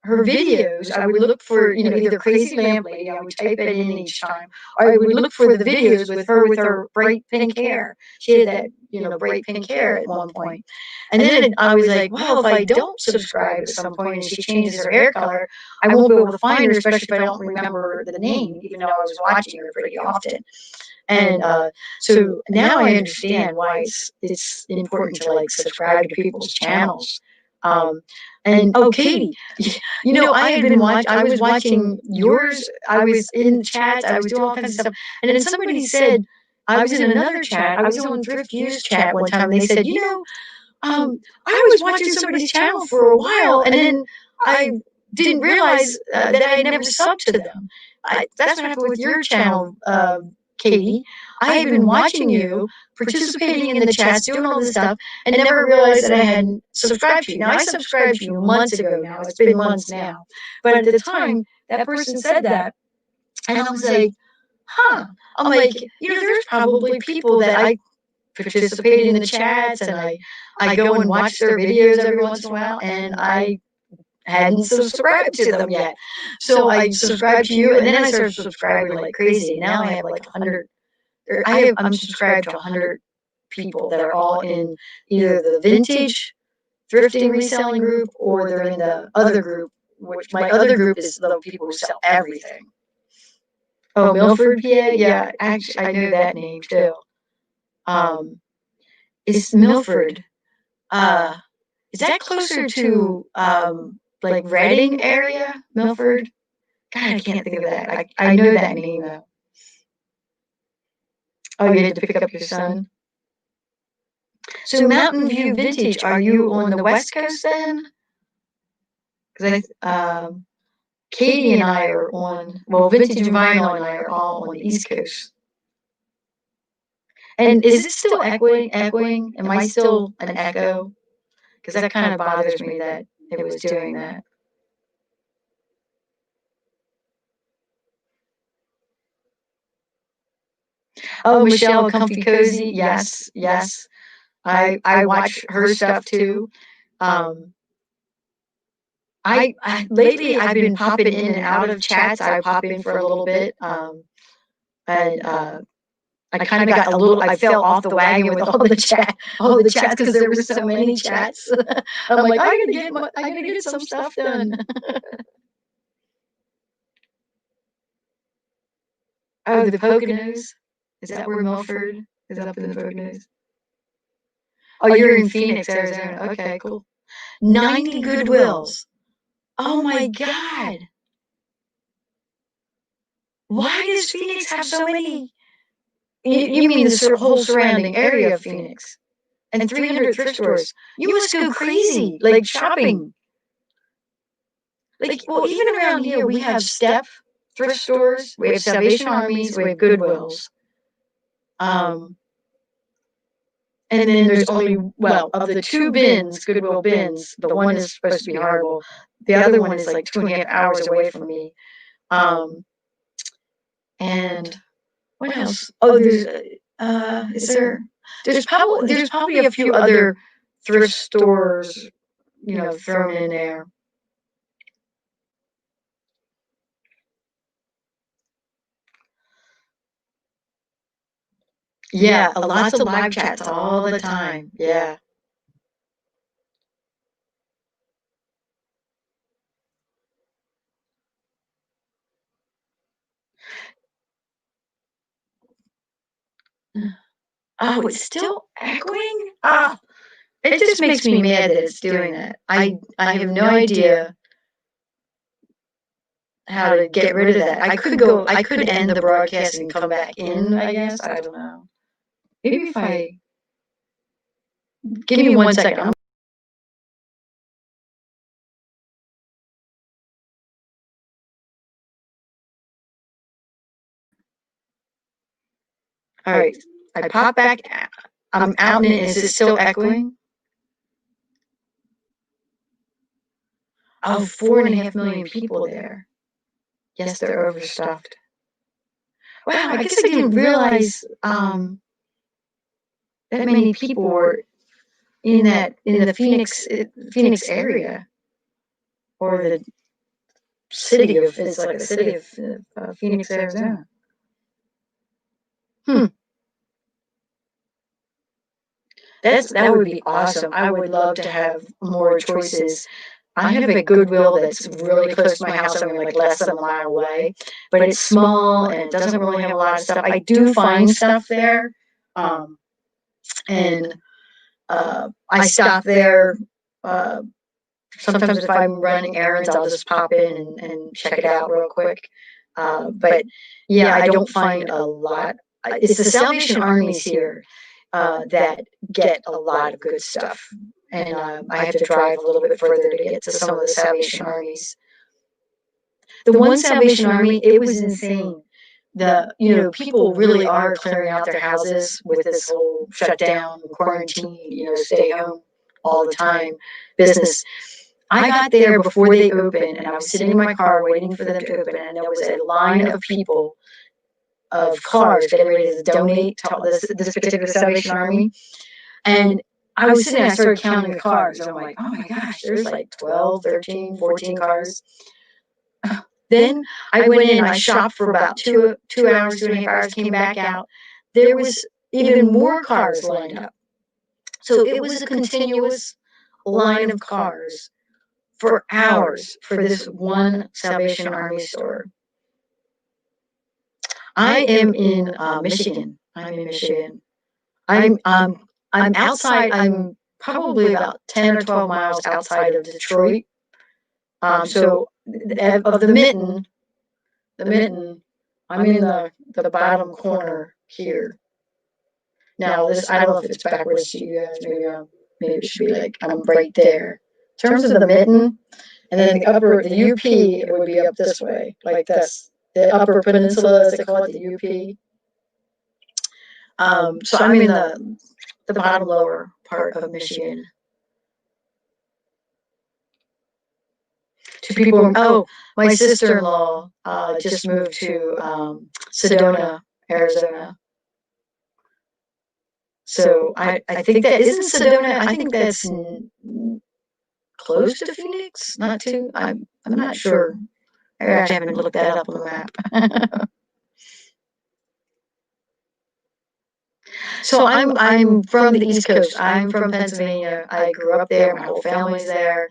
her videos. I would look for, either Crazy Lamp Lady, I would type it in each time, or I would look for the videos with her bright pink hair. She had that, bright pink hair at one point. And then I was like, well, if I don't subscribe at some point and she changes her hair color, I won't be able to find her, especially if I don't remember the name, even though I was watching her pretty often. And so now I understand why it's important to like subscribe to people's channels. And oh, Katie, I was watching yours. I was in chats. I was doing all kinds of stuff. And then somebody said, I was in another chat. I was on Thrift Views chat one time. And they said, I was watching somebody's channel for a while, and then I didn't realize that I never subbed to them. That's what happened with your channel, Katie. I had been watching you, participating in the chats, doing all this stuff, and never realized that I hadn't subscribed to you. Now, I subscribed to you months ago now. It's been months now. But at the time, that person said that, and I was like, huh. I'm like, there's probably people that I participated in the chats and I go and watch their videos every once in a while, and I hadn't subscribed to them yet. So I subscribed to you, and then I started subscribing like crazy. Now I have like 100, I'm subscribed to 100 people that are all in either the vintage thrifting reselling group or they're in the other group, which my other group is the people who sell everything. Oh, Milford, PA? Yeah, actually, I know that name too. Is Milford, is that closer to like Reading area, Milford? God, I can't think of that. I know that name though. Oh, you had to pick up your son. So Mountain View Vintage, are you on the West Coast then? Because Katie and I are on, well, Vintage and Vinyl and I are all on the East Coast. And is it still echoing? Am I still an echo? Because that kind of bothers me that it was doing that. Oh, Michelle, Comfy Cozy. Yes, yes. I watch her stuff too. I lately I've been popping in and out of chats. I pop in for a little bit, and I kind of got a little. I fell off the wagon with all the chats because there were so many chats. I'm like, I gotta get some stuff done. Oh, the Poconos. Is that where Milford is up in the Poconos? Oh, you're in Phoenix, Arizona. Okay, cool. 90 Goodwills. Oh my God. Why does Phoenix have so many? You mean the whole surrounding area of Phoenix? And 300 thrift stores. You must go crazy, like shopping. Like, well, even around here, we have Step thrift stores, we have Salvation Armies, we have Goodwills. And then there's only, well, of the two bins, Goodwill bins, the one is supposed to be horrible. The other one is like 2.5 hours away from me. And what else? Oh, there's probably a few other thrift stores, thrown in there. Yeah, lots of live chats all the time. Yeah. Oh, it's still echoing? Ah, it just makes me mad that it's doing that. I have no idea. how to get rid of that. I could end the broadcast and come back in, I guess. I don't know. Maybe if I give me 1 second. All right. I pop back. I'm out in it. Is it still echoing? Oh, 4.5 million people there. Yes, they're overstuffed. Wow, I guess I didn't realize that many people were in the Phoenix area, or the city of it's like the city of Phoenix, Arizona. That would be awesome. I would love to have more choices. I have a Goodwill that's really close to my house. I mean, like less than a mile away, but it's small and it doesn't really have a lot of stuff. I do find stuff there, and I stop there. Sometimes if I'm running errands, I'll just pop in and check it out real quick. But yeah, I don't find a lot. It's the Salvation Armies here that get a lot of good stuff. And I have to drive a little bit further to get to some of the Salvation Armies. The one Salvation Army, it was insane. People really are clearing out their houses with this whole shutdown, quarantine, stay home all the time business. I got there before they opened, and I was sitting in my car waiting for them to open, and there was a line of people, of cars getting ready to donate to this particular Salvation Army. And I was sitting there, I started counting the cars, and I'm like, oh my gosh, there's like 12, 13, 14 cars. Then I went in, I shopped for about 2 hours, 2.5 hours, came back out. There was even more cars lined up. So it was a continuous line of cars for hours for this one Salvation Army store. I am in Michigan. I'm in Michigan. I'm outside. I'm probably about 10 or 12 miles outside of Detroit. So of the mitten, I'm in the bottom corner here. Now this, I don't know if it's backwards to you guys. Maybe it should be like I'm right there. In terms of the mitten, and then the UP, it would be up this way, like this. The Upper Peninsula, as they call it, the UP. So I'm in the bottom lower part of Michigan. Two people. Oh, my sister-in-law just moved to Sedona, Arizona. So I think that isn't Sedona. I think that's close to Phoenix. Not too. I'm not sure. I actually haven't looked that up on the map. So I'm from the East Coast. I'm from Pennsylvania. I grew up there. My whole family's there.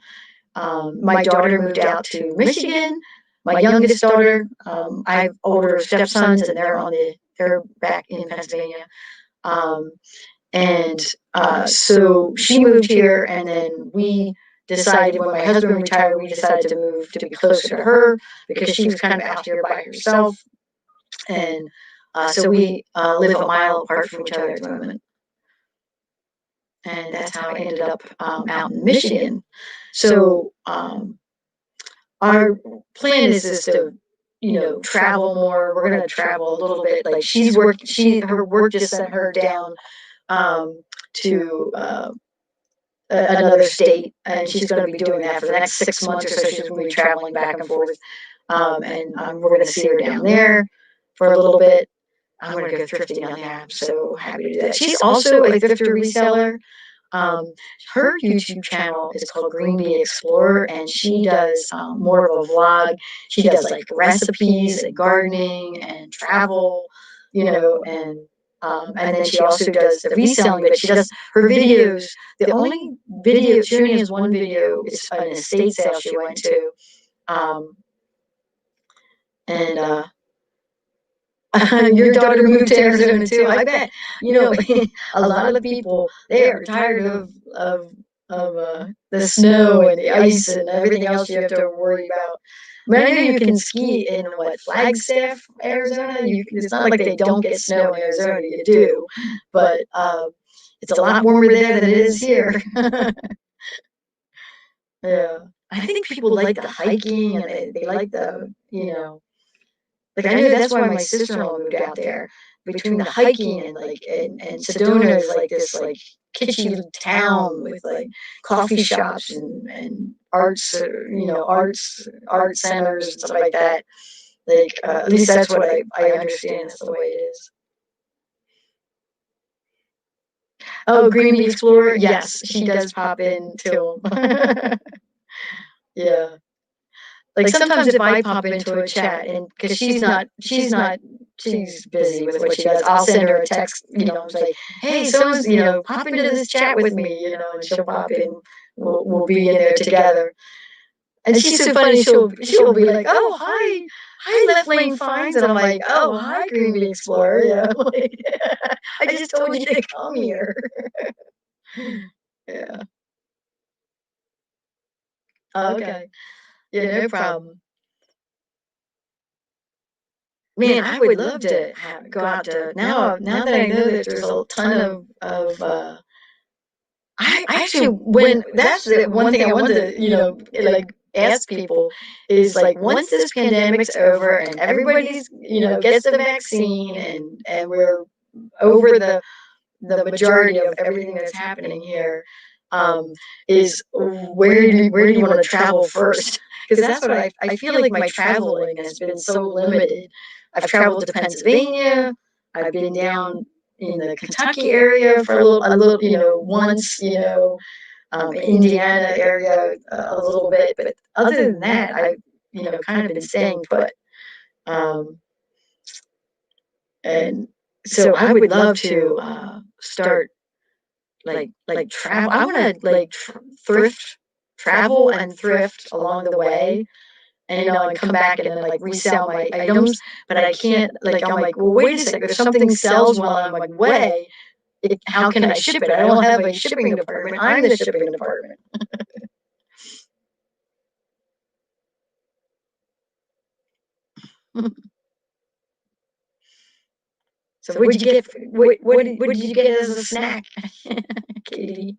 My daughter moved out to Michigan. My youngest daughter. I have older stepsons, and they're back in Pennsylvania. So she moved here, and then we decided when my husband retired, we decided to move to be closer to her because she was kind of out here by herself. And so we live a mile apart from each other at the moment. And that's how I ended up out in Michigan. So our plan is to, travel more. We're going to travel a little bit. Like her work just sent her down to another state, and she's going to be doing that for the next 6 months or so. She's going to be traveling back and forth, and we're going to see her down there for a little bit. I'm going to go thrifting down there. I'm so happy to do that. She's also a thrifter reseller. Her YouTube channel is called Green Bee Explorer, and she does more of a vlog. She does like recipes and gardening and travel, and then she also does the reselling. But she does her videos. The only video she only has one video. It's an estate sale she went to, and your daughter moved to Arizona too. I bet a lot of people they are tired of the snow and the ice and everything else you have to worry about. I mean, I know you can ski in what, Flagstaff, Arizona. It's not like they don't get snow in Arizona. You do, but it's a lot warmer there than it is here. Yeah, I think people like the hiking and they like like I know that's why my sister-in-law moved out there. Between the hiking and and Sedona is like this kitschy town with like coffee shops and arts, art centers and stuff like that. Like at least that's what I understand. That's the way it is. Oh, Green Bee Explorer. Yes, she does pop in to him. Yeah. Like sometimes if I pop into a chat and because she's busy with what she does, I'll send her a text, say, hey, someone's, pop into this chat with me, and she'll pop in. We'll be in there together. And she's so funny. She'll be like, oh, hi, Left Lane Finds, and I'm like, oh, hi, Green Bee Explorer. Like, I just told you to come here. Yeah. Okay. Yeah, no problem. Man, I would love to go out to now that I know that there's a ton of I actually when that's the one thing I wanted to like ask people is like once this pandemic's over and everybody's gets the vaccine and we're over the majority of everything that's happening here, is where do you want to travel first? Because that's what I feel like my traveling has been so limited. I've traveled to Pennsylvania. I've been down in the Kentucky area for a little, once, Indiana area a little bit, but other than that, I've, kind of been staying put. Um, and so I would love to start like travel. I want to like travel and thrift along the way, and and come back and then like resell my items. But I can't. Like I'm like, well, wait a second. If something sells while I'm away, how can I ship it? I don't have a shipping department. I'm the shipping department. So what'd you get? What did you get as a snack, Katie?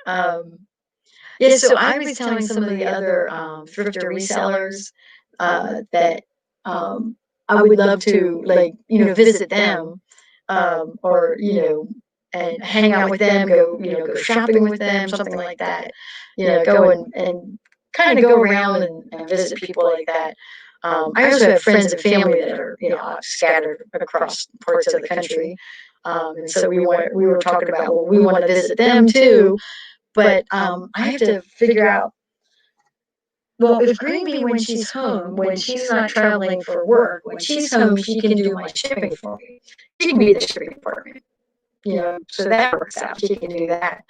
Um, Yeah, so I was telling some of the other thrifter resellers that I would love to visit them, or and hang out with them, go go shopping with them, something like that. Go and kind of go around and visit people like that. I also have friends and family that are scattered across parts of the country, and so we were talking about, well, we want to visit them too, but I have to figure out, well, if Greenbee, when she's home, when she's not traveling for work, when she's home, she can do my shipping for me. She can be the shipping department, so that works out. She can do that.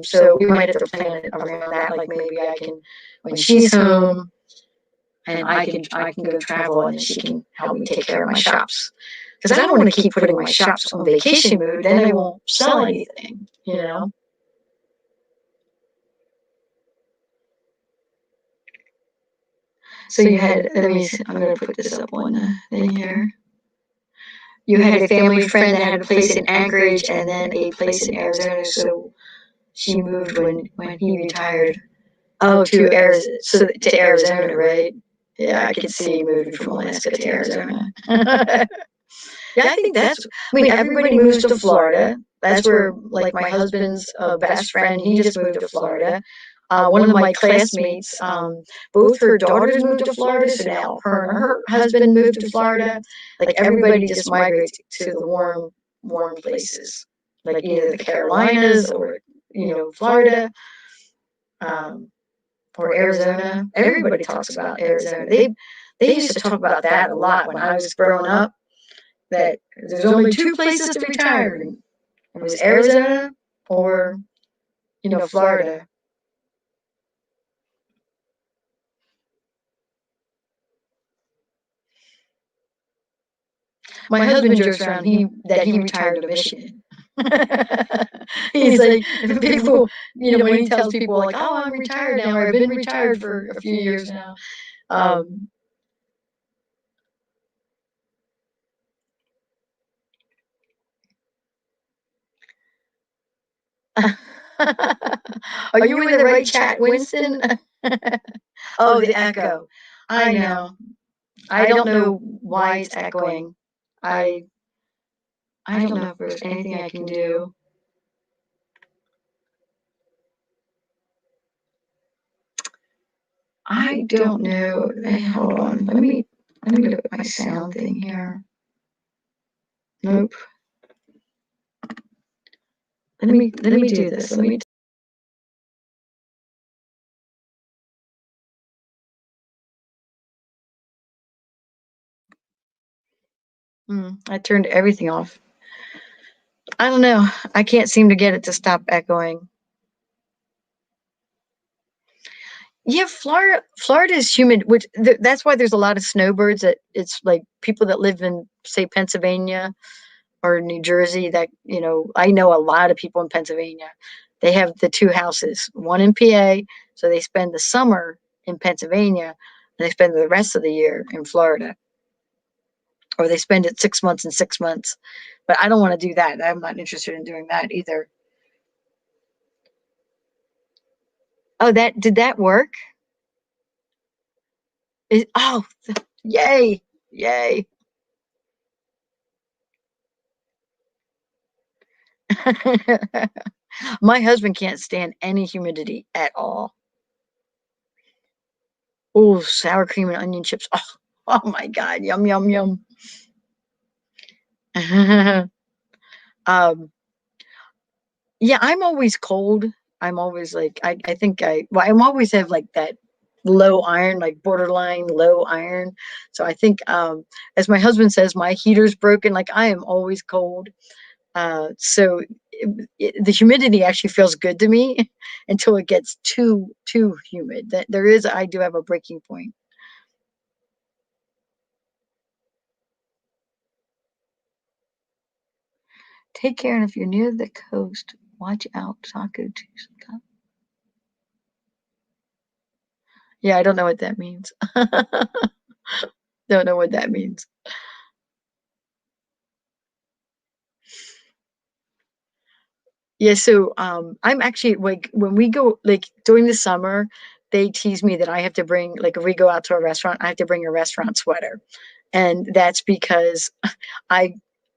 So we might have to plan it around that. Like maybe I can, when she's home, and I can go travel, and then she can help me take care of my shops. Because I don't want to keep putting my shops on vacation mode. Then I won't sell anything. So you had, let me, I'm going to put this up on the thing here. You had a family friend that had a place in Anchorage and then a place in Arizona, so she moved when he retired. Oh, to Arizona, so to Arizona, right? Yeah, I could see moving from Alaska to Arizona. Yeah, I think I mean, everybody moves to Florida. That's where, like, my husband's best friend, he just moved to Florida. One of my classmates, both her daughters moved to Florida, so now her and her husband moved to Florida. Like everybody just migrates to the warm places, like either the Carolinas or Florida, um, or Arizona. Everybody talks about Arizona. They used to talk about that a lot when I was growing up. That there's only two places to retire. It was Arizona or Florida. My husband jokes around he retired to Michigan. He's like, people, when he tells people like, "Oh, I'm retired now," or "I've been retired for a few years now." Um, Are you in the right chat, Winston? Oh, the echo. I know. I don't know why it's echoing. I I don't know if there's anything I can do. I don't know. Hold on. Let me look at my sound thing here. Nope. Let me do this. Let me. I turned everything off. I don't know. I can't seem to get it to stop echoing. Yeah, Florida is humid, which that's why there's a lot of snowbirds. That it's like people that live in, say, Pennsylvania or New Jersey. That I know a lot of people in Pennsylvania. They have the two houses, one in PA, so they spend the summer in Pennsylvania, and they spend the rest of the year in Florida, or they spend it 6 months and 6 months. But I don't want to do that. I'm not interested in doing that either. Oh, that did that work? Oh, yay, yay. My husband can't stand any humidity at all. Oh, sour cream and onion chips. Oh, oh my God. Yum, yum, yum. um, yeah, I'm always cold. I'm always like, I think well, I'm always have like that low iron, like borderline low iron. So I think, as my husband says, my heater's broken. Like I am always cold. So the humidity actually feels good to me until it gets too humid. That I do have a breaking point. Take care, and if you're near the coast, watch out. Taco Tuesday. Yeah, I don't know what that means. Don't know what that means. Yeah, so I'm actually like when we go like during the summer, they tease me that I have to bring like if we go out to a restaurant, I have to bring a restaurant sweater. And that's because I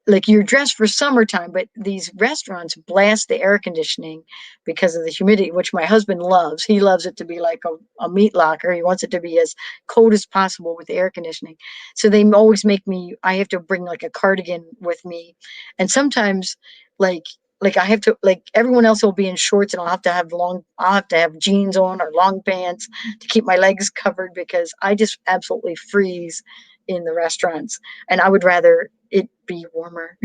like you're dressed for summertime, but these restaurants blast the air conditioning because of the humidity, which my husband loves. He loves it to be like a meat locker. He wants it to be as cold as possible with the air conditioning. So they always make me, I have to bring like a cardigan with me. And sometimes like I have to like everyone else will be in shorts and I'll have to have jeans on or long pants to keep my legs covered because I just absolutely freeze in the restaurants and I would rather it be warmer.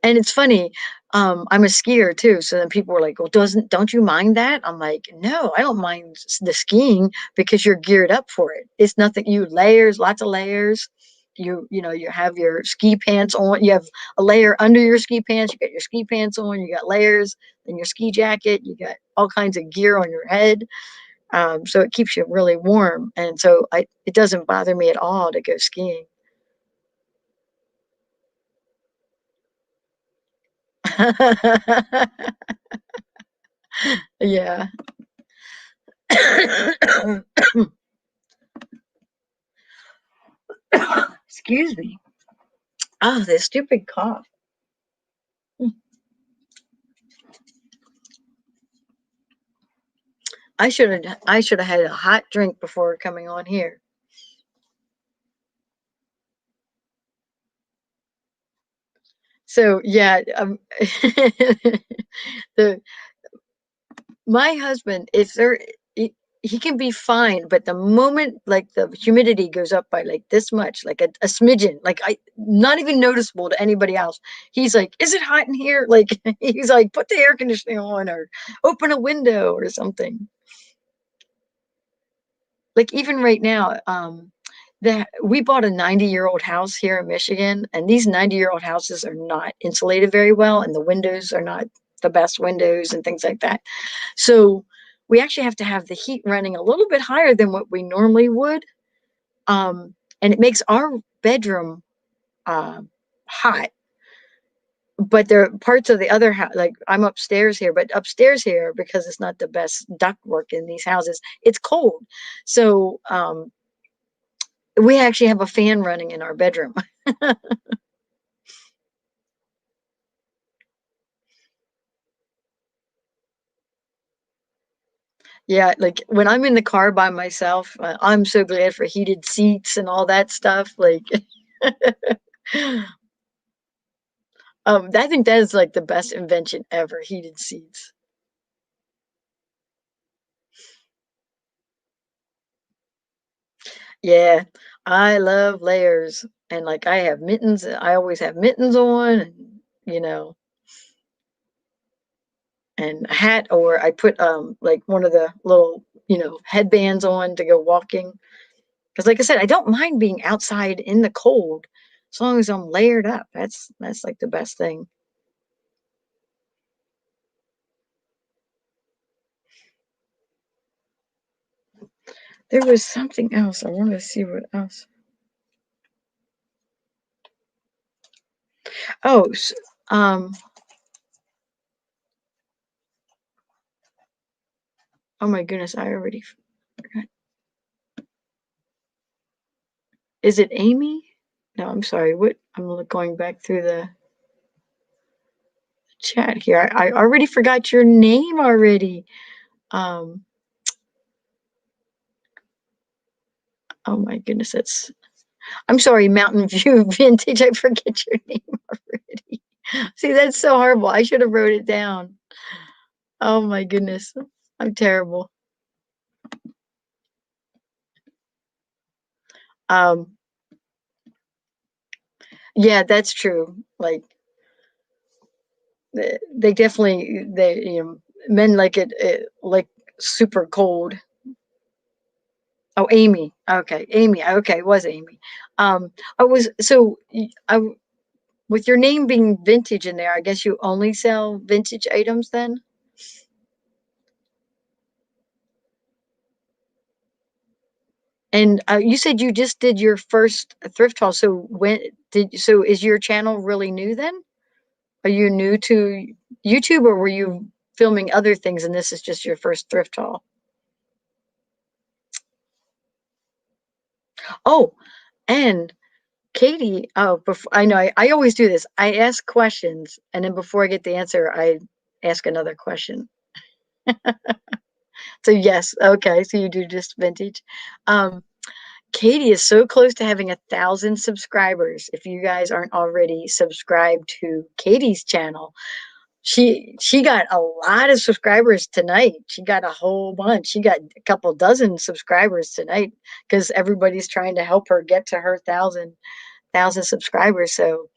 And it's funny, I'm a skier too, so then people were like, "Well, don't you mind that?" I'm like, "No, I don't mind the skiing because you're geared up for it. It's nothing. You layers, lots of layers. You have your ski pants on. You have a layer under your ski pants. You got your ski pants on. You got layers, then your ski jacket. You got all kinds of gear on your head. So it keeps you really warm. And so it doesn't bother me at all to go skiing." Yeah. Excuse me. Oh, this stupid cough. I should have had a hot drink before coming on here. So yeah, the my husband, if there he can be fine, but the moment like the humidity goes up by like this much, like a smidgen, like I not even noticeable to anybody else, he's like, "Is it hot in here?" Like he's like, "Put the air conditioning on or open a window or something." Like even right now, that we bought a 90-year-old house here in Michigan, and these 90-year-old houses are not insulated very well, and the windows are not the best windows and things like that. So we actually have to have the heat running a little bit higher than what we normally would. And it makes our bedroom uh, hot. But there are parts of the other house, like I'm upstairs here, but upstairs here, because it's not the best duct work in these houses, it's cold. So we actually have a fan running in our bedroom. Yeah, like when I'm in the car by myself, I'm so glad for heated seats and all that stuff. Like, I think that is like the best invention ever, heated seats. Yeah, I love layers. And like I have mittens, I always have mittens on, and you know, and a hat, or I put like one of the little, headbands on to go walking. Because like I said, I don't mind being outside in the cold as long as I'm layered up. That's like the best thing. There was something else. I wanted to see what else. Oh, um, oh my goodness, I already forgot. Is it Amy? No, I'm sorry. What? I'm going back through the chat here. I already forgot your name already. Um, oh my goodness, I'm sorry, Mountain View Vintage. I forget your name already. See, that's so horrible. I should have wrote it down. Oh my goodness, I'm terrible. Um, yeah, that's true. Like they definitely men like it like super cold. Oh, Amy. Okay, Amy. Okay, it was Amy. I was so I with your name being vintage in there. I guess you only sell vintage items then. And you said you just did your first thrift haul. So so is your channel really new then? Are you new to YouTube, or were you filming other things and this is just your first thrift haul? Oh, and Katie, oh, I know I always do this. I ask questions, and then before I get the answer, I ask another question. So yes, okay, so you do just vintage. Um, Katie is so close to having 1,000 subscribers. If you guys aren't already subscribed to Katie's channel, she got a lot of subscribers tonight. She got a whole bunch. She got a couple dozen subscribers tonight because everybody's trying to help her get to her thousand subscribers. So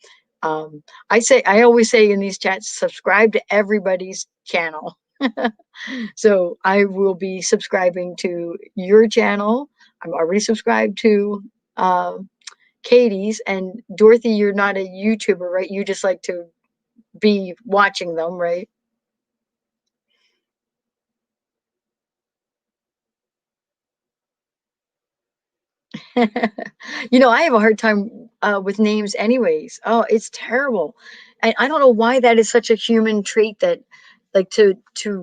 I always say in these chats, subscribe to everybody's channel. So I will be subscribing to your channel. I'm already subscribed to Katie's, and Dorothy. You're not a YouTuber, right? You just like to be watching them, right? I have a hard time with names, anyways. Oh, it's terrible. And I don't know why that is such a human trait that, like, to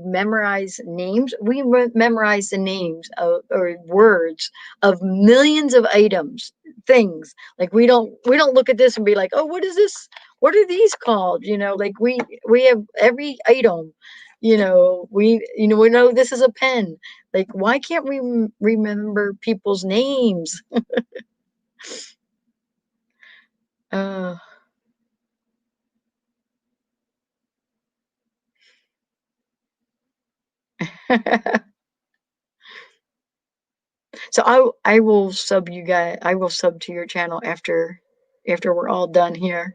memorize names. We memorize the names of, or words of millions of items, things. Like we don't look at this and be like, oh, what is this? What are these called? Like we have every item. We know this is a pen. Like, why can't we remember people's names? Uh, so I will sub you guys. I will sub to your channel after we're all done here.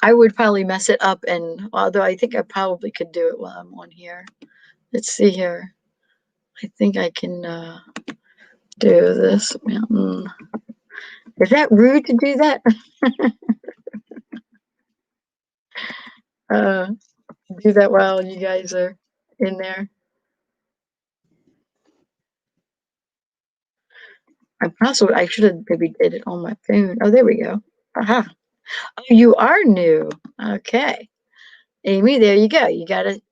I would probably mess it up, and although I think I probably could do it while I'm on here. Let's see here. I think I can. do this mountain. Is that rude to do that? uh, do that while you guys are in there. I should have maybe did it on my phone. Oh, there we go. Aha. Oh, you are new. Okay. Amy, there you go. You got it.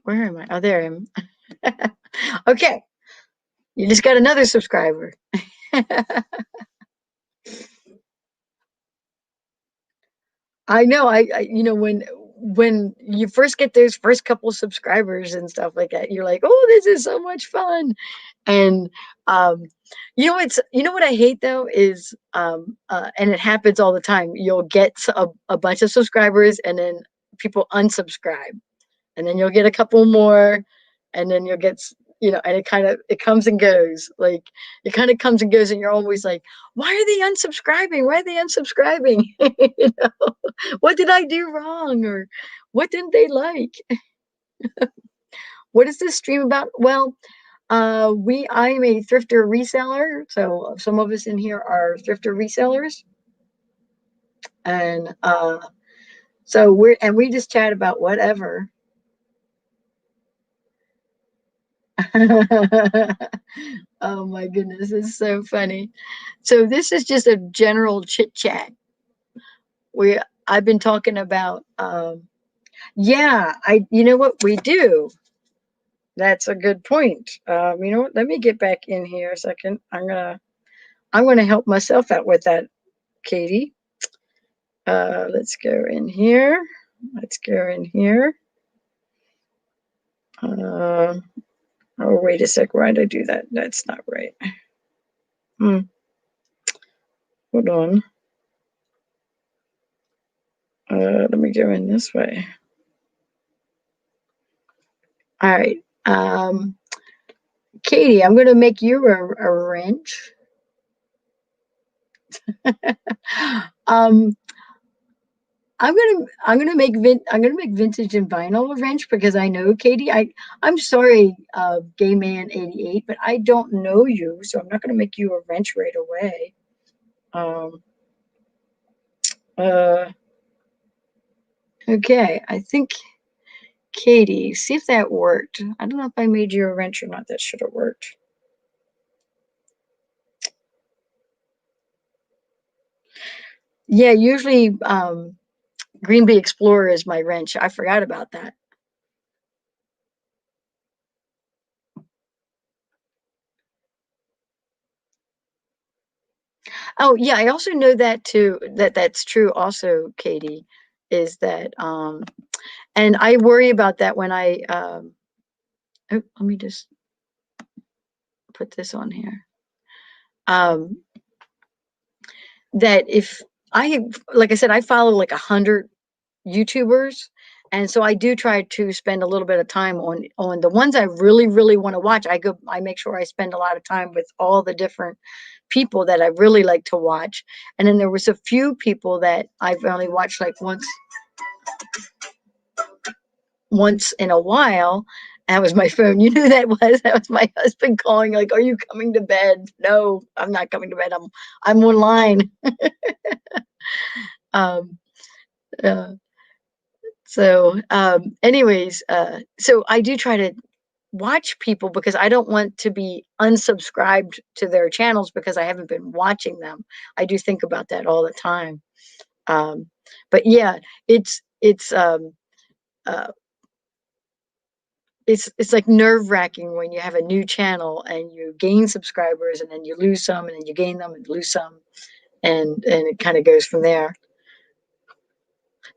Where am I? Oh, there I am. Okay. You just got another subscriber. I know. When you first get those first couple subscribers and stuff like that, you're like, "Oh, this is so much fun." And um, you know what I hate though is and it happens all the time. You'll get a bunch of subscribers and then people unsubscribe, and then you'll get a couple more, and then you'll get and it comes and goes. Like it kind of comes and goes, and you're always like, why are they unsubscribing? Why are they unsubscribing? What did I do wrong, or what didn't they like? What is this stream about? Well, I'm a thrifter reseller, so some of us in here are thrifter resellers, and so we just chat about whatever. Oh my goodness, it's so funny. So this is just a general chit chat. We I've been talking about yeah, I you know what we do. That's a good point. You know what? Let me get back in here a second. I'm gonna help myself out with that, Katie. Let's go in here. Let's go in here. Oh, wait a sec. Why did I do that? That's not right. Hold on. Let me go in this way. All right. Katie, I'm going to make you a wrench. um, I'm gonna make vintage and vinyl a wrench because I know Katie. I'm sorry, Gay Man 88, but I don't know you, so I'm not gonna make you a wrench right away. Um, uh, okay, I think Katie, see if that worked. I don't know if I made you a wrench or not. That should have worked. Yeah, usually Green Bay Explorer is my wrench. I forgot about that. Oh yeah, I also know that too. That's true. Also, Katie, is that and I worry about that when oh, let me just put this on here. Um, that if like I said, I follow like 100 YouTubers, and so I do try to spend a little bit of time on the ones I really want to watch. I make sure I spend a lot of time with all the different people that I really like to watch. And then there was a few people that I've only watched like once in a while. That was my phone. You knew who that was? That was my husband calling, like, "Are you coming to bed?" No, I'm not coming to bed. I'm online. Um, uh, anyways, so I do try to watch people because I don't want to be unsubscribed to their channels because I haven't been watching them. I do think about that all the time. Um, but yeah, it's uh, it's like nerve wracking when you have a new channel and you gain subscribers and then you lose some and then you gain them and lose some and it kind of goes from there.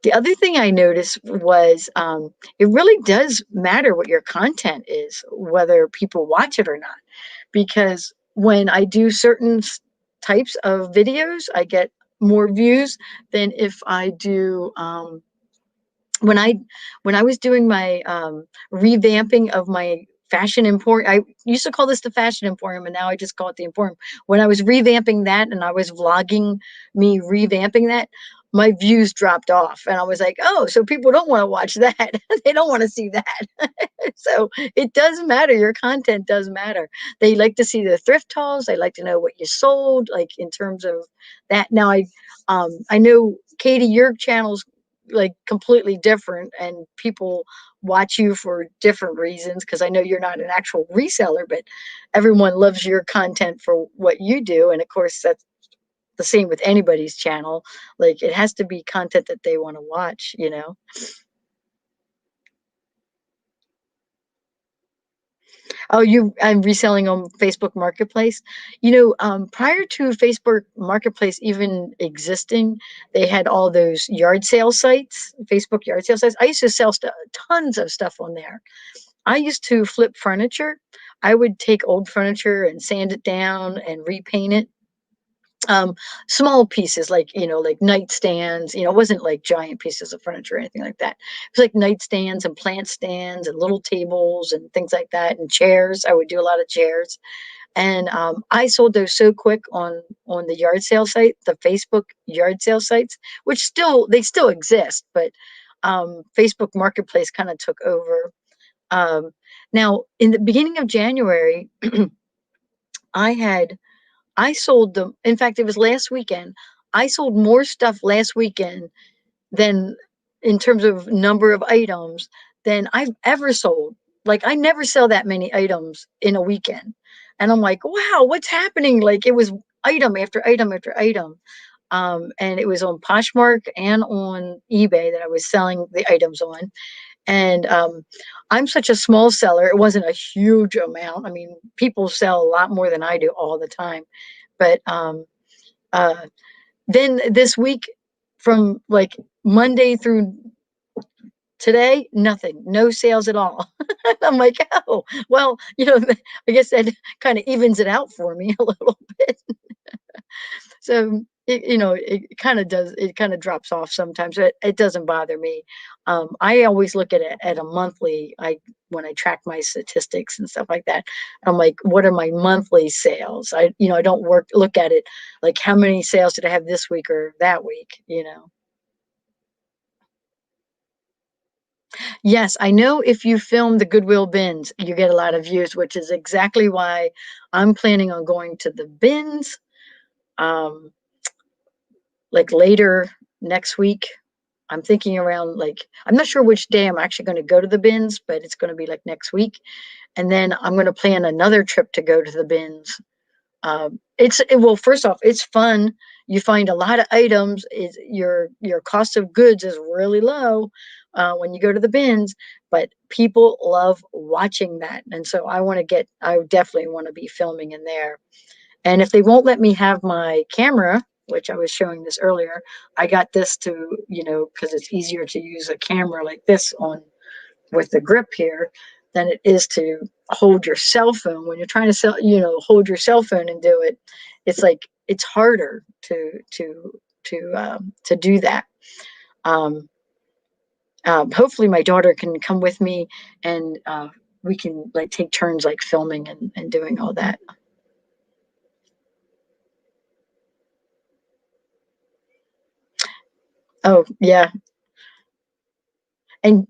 The other thing I noticed was it really does matter what your content is, whether people watch it or not. Because when I do certain types of videos, I get more views than if I do when I was doing my revamping of my fashion emporium. I used to call this the fashion emporium, and now I just call it the emporium. When I was revamping that and I was vlogging me revamping that, my views dropped off, and I was like, oh, so people don't want to watch that. They don't want to see that. So it does matter. Your content does matter. They like to see the thrift hauls. They like to know what you sold, like in terms of that. Now I know, Katie, your channel's like completely different, and people watch you for different reasons, because I know you're not an actual reseller, but everyone loves your content for what you do. And of course, that's the same with anybody's channel. Like, it has to be content that they want to watch, you know? Oh, I'm reselling on Facebook Marketplace. Prior to Facebook Marketplace even existing, they had all those yard sale sites, Facebook yard sale sites. I used to sell tons of stuff on there. I used to flip furniture. I would take old furniture and sand it down and repaint it. um Small pieces, like, like nightstands. It wasn't like giant pieces of furniture or anything like that. It was like nightstands and plant stands and little tables and things like that, and chairs. I would do a lot of chairs. And I sold those so quick on the yard sale site, the Facebook yard sale sites, which still exist, but Facebook Marketplace kind of took over. Now, in the beginning of January, i had I sold them. In fact, it was last weekend. I sold more stuff last weekend than, in terms of number of items, than I've ever sold. Like, I never sell that many items in a weekend. And I'm like, wow, what's happening? Like, it was item after item after item. And it was on Poshmark and on eBay that I was selling the items on. And I'm such a small seller. It wasn't a huge amount. I mean, people sell a lot more than I do all the time. But uh, then this week, from like Monday through today, nothing, no sales at all. I'm like, oh, well, I guess that kind of evens it out for me a little bit. So it kind of does. It kind of drops off sometimes, but it doesn't bother me. I always look at it at a monthly. When I track my statistics and stuff like that, I'm like, what are my monthly sales? I don't look at it like how many sales did I have this week or that week. Yes, I know, if you film the Goodwill bins, you get a lot of views, which is exactly why I'm planning on going to the bins. Um, like later next week. I'm thinking around, like, I'm not sure which day I'm actually going to go to the bins, but it's going to be like next week. And then I'm going to plan another trip to go to the bins. Well, first off, it's fun. You find a lot of items. Your cost of goods is really low when you go to the bins, but people love watching that. And so I definitely want to be filming in there. And if they won't let me have my camera, which I was showing this earlier, I got this to, because it's easier to use a camera like this on with the grip here than it is to hold your cell phone. When you're trying to hold your cell phone and do it, it's like it's harder to do that. Um, Hopefully, my daughter can come with me, and we can like take turns like filming and doing all that. Oh yeah, and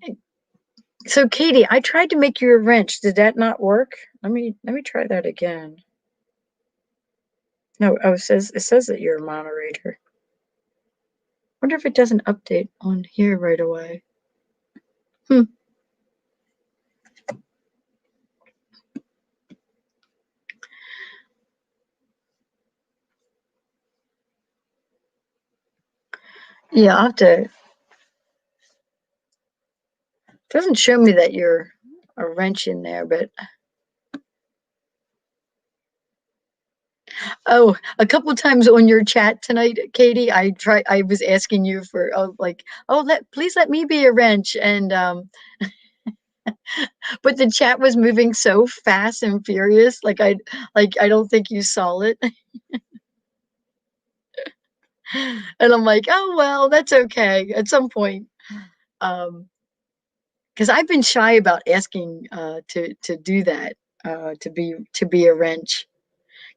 so, Katie, I tried to make you a wrench. Did that not work? Let me try that again. No, it says that you're a moderator. Wonder if it doesn't update on here right away. Hmm. Yeah, I'll have to. Doesn't show me that you're a wrench in there, but oh, a couple times on your chat tonight, Katie, I was asking you for, like, oh, please let me be a wrench, and but the chat was moving so fast and furious, like I don't think you saw it. And I'm like, oh well, that's okay. At some point, um, because I've been shy about asking to do that, to be a wrench.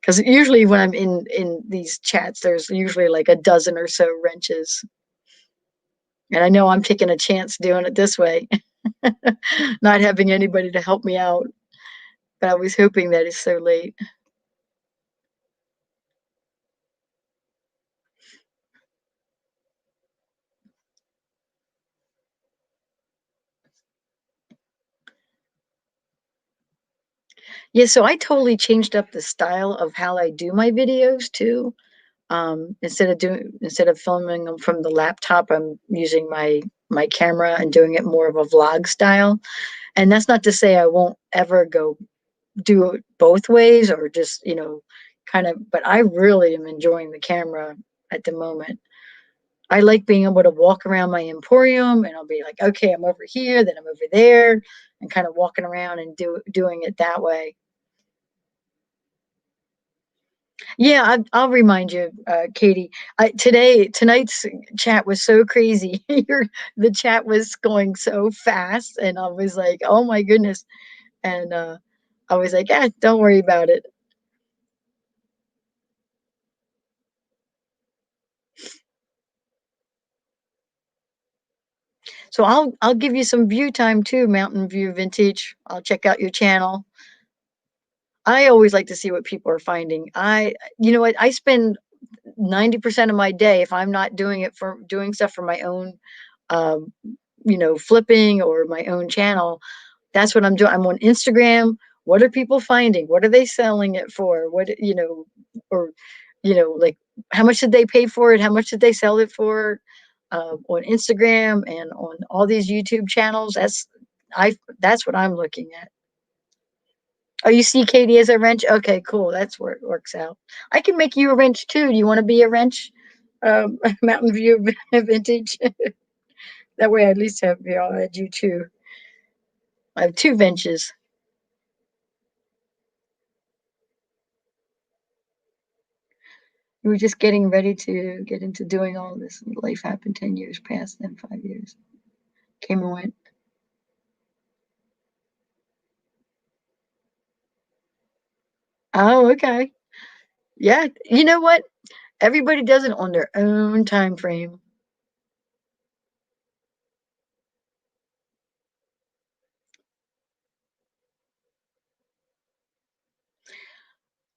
Because usually when I'm in these chats, there's usually like a dozen or so wrenches. And I know I'm taking a chance doing it this way, not having anybody to help me out, but I was hoping that it's so late. Yeah, so I totally changed up the style of how I do my videos too. Instead of filming them from the laptop, I'm using my camera and doing it more of a vlog style. And that's not to say I won't ever go do it both ways or just, kind of, but I really am enjoying the camera at the moment. I like being able to walk around my emporium and I'll be like, okay, I'm over here, then I'm over there, and kind of walking around and doing it that way. Yeah, I'll remind you, Katie. Tonight's chat was so crazy. The chat was going so fast, and I was like, "Oh my goodness!" And I was like, "Yeah, don't worry about it." So I'll give you some view time too, Mountain View Vintage. I'll check out your channel. I always like to see what people are finding. You know what? I spend 90% of my day if I'm not doing stuff for my own, um, flipping or my own channel. That's what I'm doing. I'm on Instagram. What are people finding? What are they selling it for? Or, like how much did they pay for it? How much did they sell it for? On Instagram and on all these YouTube channels. That's what I'm looking at. Oh, you see Katie as a wrench? Okay, cool. That's where it works out. I can make you a wrench too. Do you want to be a wrench? Mountain View Vintage. That way, I at least I'll add you two. I have two benches. We were just getting ready to get into doing all this. Life happened 10 years past, then 5 years. Came and went. Oh, okay. Yeah. You know what? Everybody does it on their own time frame.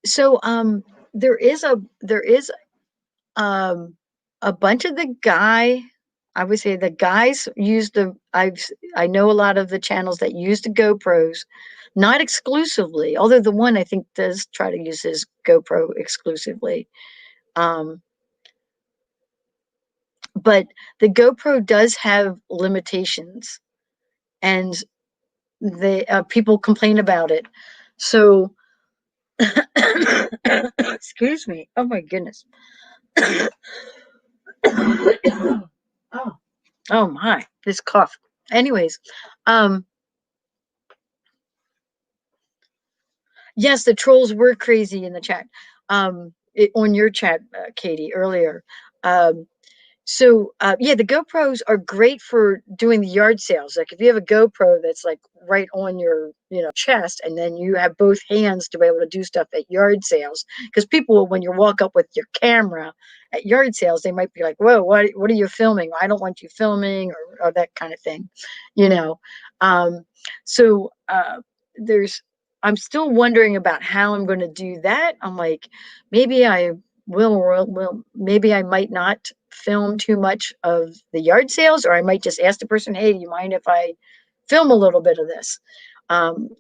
So there is um a bunch of the guy I would say the guys use I know a lot of the channels that use the GoPros, not exclusively, although the one I think does try to use his GoPro exclusively. Um, but the GoPro does have limitations, and the people complain about it. So, excuse me. Oh my goodness. oh, oh my, this cough. Anyways, um, yes, the trolls were crazy in the chat. On your chat, Katie, earlier. Um, yeah, the GoPros are great for doing the yard sales. Like if you have a GoPro that's like right on your, chest, and then you have both hands to be able to do stuff at yard sales. Because people, when you walk up with your camera at yard sales, they might be like, "Whoa, what are you filming? I don't want you filming," or that kind of thing, you know. Um, so there's. I'm still wondering about how I'm going to do that. I'm like, maybe I will maybe I might not film too much of the yard sales, or I might just ask the person, "Hey, do you mind if I film a little bit of this?"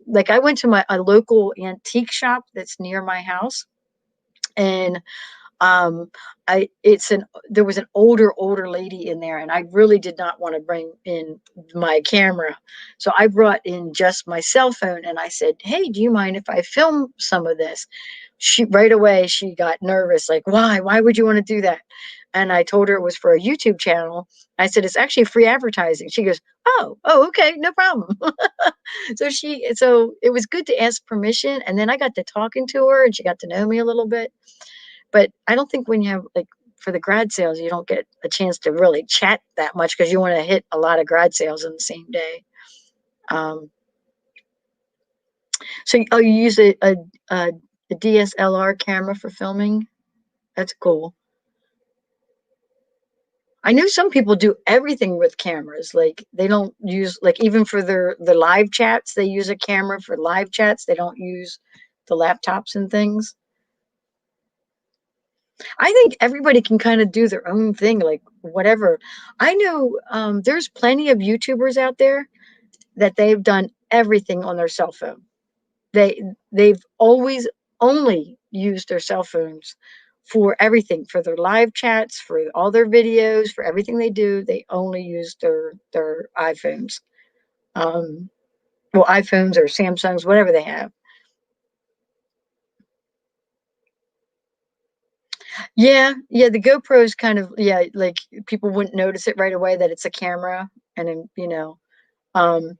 Like I went to a local antique shop that's near my house, and um, I it's an there was an older lady in there, and I really did not want to bring in my camera, so I brought in just my cell phone, and I said, "Hey, do you mind if I film some of this?" She right away she got nervous, like, why would you want to do that? And I told her it was for a YouTube channel. I said, it's actually free advertising. She goes, oh, okay, no problem. So it was good to ask permission, and then I got to talking to her and she got to know me a little bit. But I don't think when you have like for the grad sales you don't get a chance to really chat that much because you want to hit a lot of grad sales in the same day. um, so you use a, a DSLR camera for filming. That's cool. I know some people do everything with cameras. Like they don't use like even for their live chats, they use a camera for live chats. They don't use the laptops and things. I think everybody can kind of do their own thing, like whatever. I know there's plenty of YouTubers out there that they've done everything on their cell phone. They've always only used their cell phones for everything, for their live chats, for all their videos, for everything they do. They only use their iPhones, um, well, iPhones or Samsungs, whatever they have. Yeah, yeah. The GoPro is kind of yeah, like people wouldn't notice it right away that it's a camera, and then um,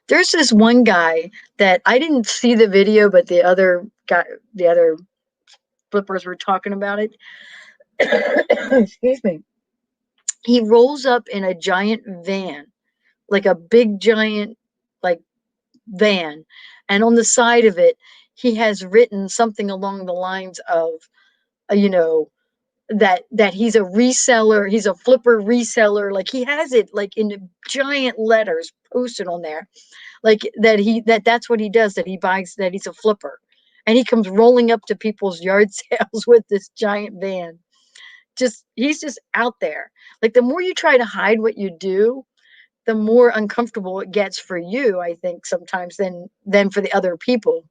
there's this one guy that I didn't see the video, but the other flippers were talking about it. Excuse me. He rolls up in a giant van, like a big giant like van, and on the side of it, he has written something along the lines of, you know, that he's a reseller, he's a flipper reseller. Like he has it like in giant letters posted on there, like that's what he does. That he buys, that he's a flipper, and he comes rolling up to people's yard sales with this giant van. Just he's just out there. Like the more you try to hide what you do, the more uncomfortable it gets for you, I think sometimes than for the other people.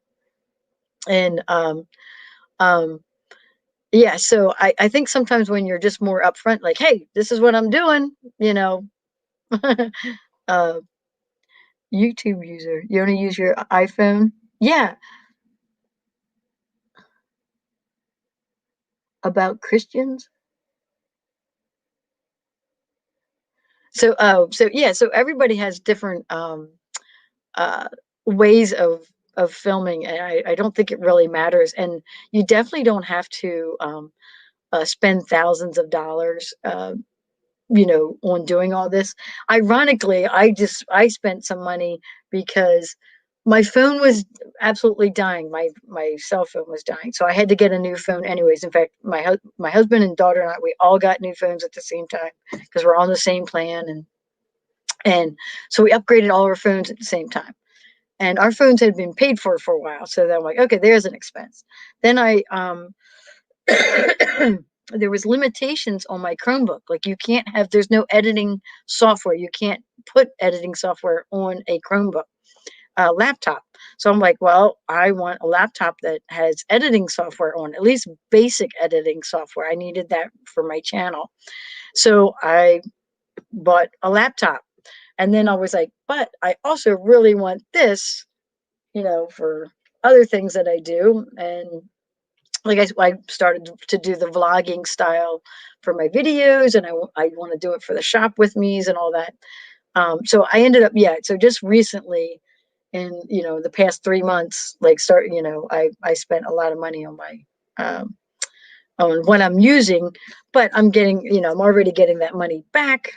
And um yeah, so I think sometimes when you're just more upfront, like, hey, this is what I'm doing, uh YouTube user. You only use your iPhone? Yeah, about Christians. So yeah, so everybody has different uh ways of filming, and I don't think it really matters. And you definitely don't have to spend thousands of dollars, on doing all this. Ironically, I spent some money because my phone was absolutely dying. My cell phone was dying, so I had to get a new phone anyways. In fact, my husband and daughter and I, we all got new phones at the same time because we're on the same plan, and so we upgraded all our phones at the same time. And our phones had been paid for a while, so then I'm like, okay, there's an expense. Then I there was limitations on my Chromebook. Like you can't have, there's no editing software. You can't put editing software on a Chromebook laptop. So I'm like, well, I want a laptop that has editing software on, at least basic editing software. I needed that for my channel. So I bought a laptop. And then I was like, but I also really want this, for other things that I do. And like I started to do the vlogging style for my videos, and I want to do it for the shop with me's and all that. So I ended up, yeah. So just recently, in the past 3 months, like I spent a lot of money um, on what I'm using, but I'm getting, I'm already getting that money back.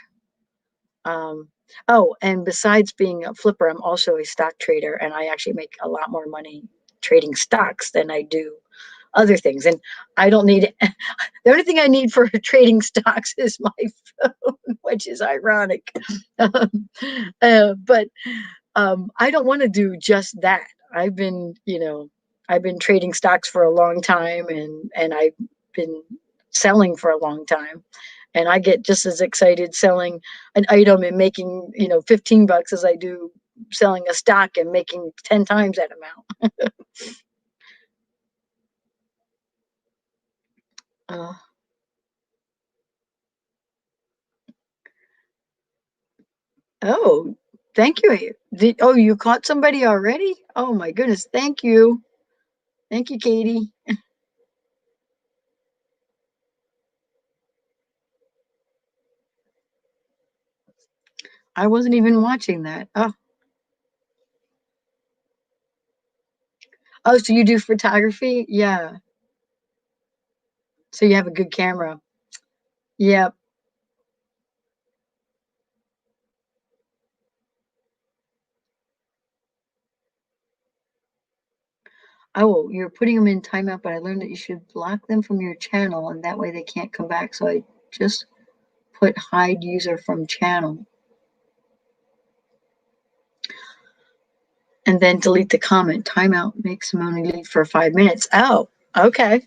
Um, oh, and besides being a flipper, I'm also a stock trader, and I actually make a lot more money trading stocks than I do other things. And I don't need the only thing I need for trading stocks is my phone, which is ironic. Um, but I don't want to do just that. I've been, I've been trading stocks for a long time, and I've been selling for a long time. And I get just as excited selling an item and making, 15 bucks as I do selling a stock and making 10 times that amount. Uh, oh, thank you. Oh, you caught somebody already? Oh my goodness. Thank you. Thank you, Katie. I wasn't even watching that. Oh, oh, so you do photography? Yeah. So you have a good camera. Yep. Oh, you're putting them in timeout, but I learned that you should block them from your channel, and that way they can't come back. So I just put hide user from channel and then delete the comment. Timeout makes Simone leave for 5 minutes. Oh, okay.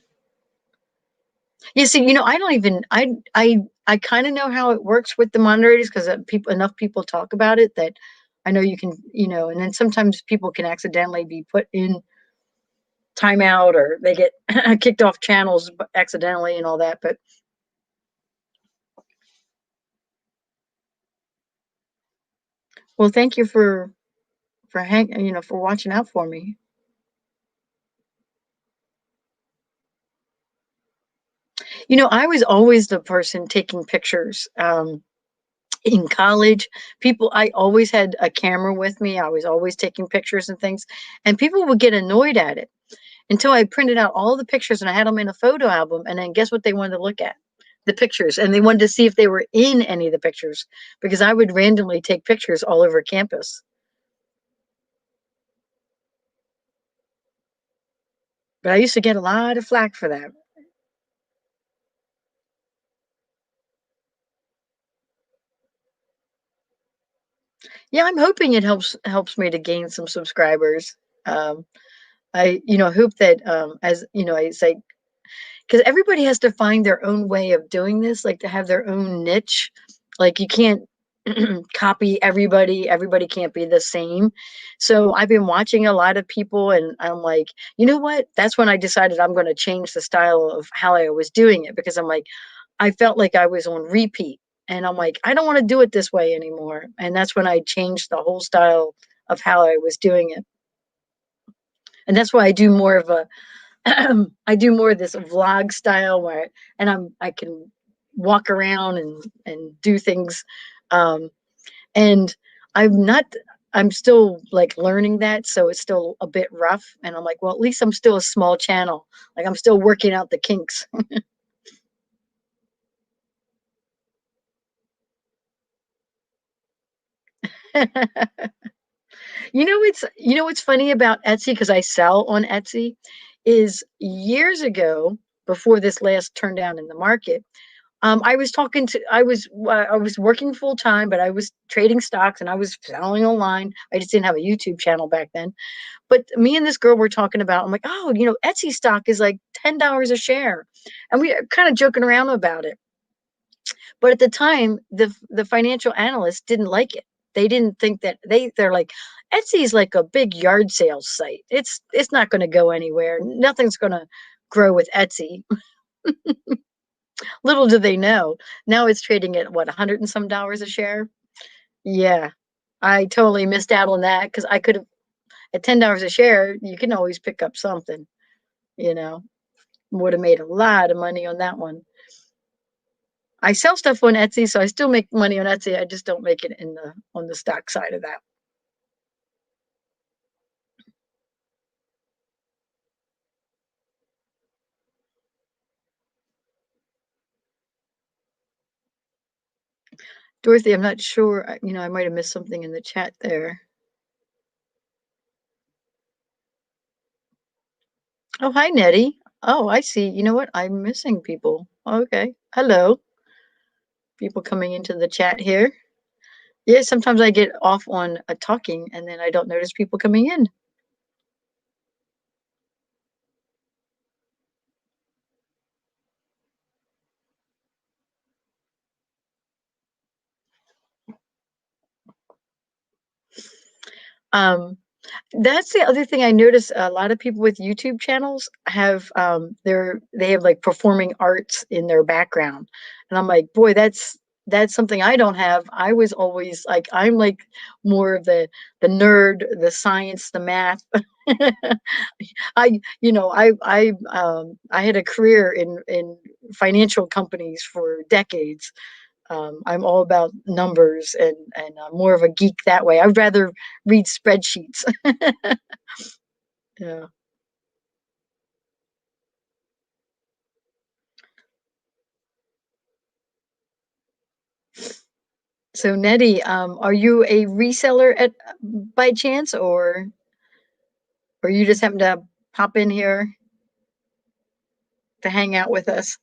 You see, I don't even I kind of know how it works with the moderators because people enough people talk about it that I know you can, and then sometimes people can accidentally be put in timeout or they get kicked off channels accidentally and all that. But well, thank you for watching out for me. I was always the person taking pictures. In college, I always had a camera with me. I was always taking pictures and things, and people would get annoyed at it until I printed out all the pictures and I had them in a photo album. And then guess what they wanted to look at? The pictures. And they wanted to see if they were in any of the pictures because I would randomly take pictures all over campus. But I used to get a lot of flack for that. Yeah, I'm hoping it helps me to gain some subscribers. Um, I hope that as I say, because everybody has to find their own way of doing this, like to have their own niche. Like you can't copy everybody. Everybody can't be the same. So I've been watching a lot of people, and I'm like, you know what? That's when I decided I'm going to change the style of how I was doing it because I'm like, I felt like I was on repeat. And I'm like, I don't want to do it this way anymore. And that's when I changed the whole style of how I was doing it. And that's why I do more of a I do more of this vlog style where and I can walk around and do things. Um and I'm not I'm still like learning that, so it's still a bit rough. And I'm like, well, at least I'm still a small channel. Like I'm still working out the kinks. what's funny about Etsy because I sell on Etsy is years ago before this last turndown in the market. I was working full time, but I was trading stocks and I was selling online. I just didn't have a YouTube channel back then. But me and this girl were talking about. I'm like, oh, Etsy stock is like $10 a share, and we are kind of joking around about it. But at the time, the financial analysts didn't like it. They didn't think that they're like, Etsy is like a big yard sales site. It's not going to go anywhere. Nothing's going to grow with Etsy. Little do they know. Now it's trading at what, 100 and some dollars a share? Yeah. I totally missed out on that because I could have at $10 a share, you can always pick up something, you know. Would have made a lot of money on that one. I sell stuff on Etsy, so I still make money on Etsy. I just don't make it in the on the stock side of that. Dorothy, I'm not sure. I might have missed something in the chat there. Oh, hi, Nettie. Oh, I see. You know what? I'm missing people. Okay. Hello. People coming into the chat here. Yeah, sometimes I get off on a talking and then I don't notice people coming in. Um, That's the other thing I notice. A lot of people with YouTube channels have they have like performing arts in their background, and I'm like, boy, that's something I don't have. I was always like, I'm like more of the nerd, the science, the math. I had a career in financial companies for decades. I'm all about numbers and I'm more of a geek that way. I'd rather read spreadsheets. Yeah. So Nettie, are you a reseller at by chance, or you just happen to pop in here to hang out with us?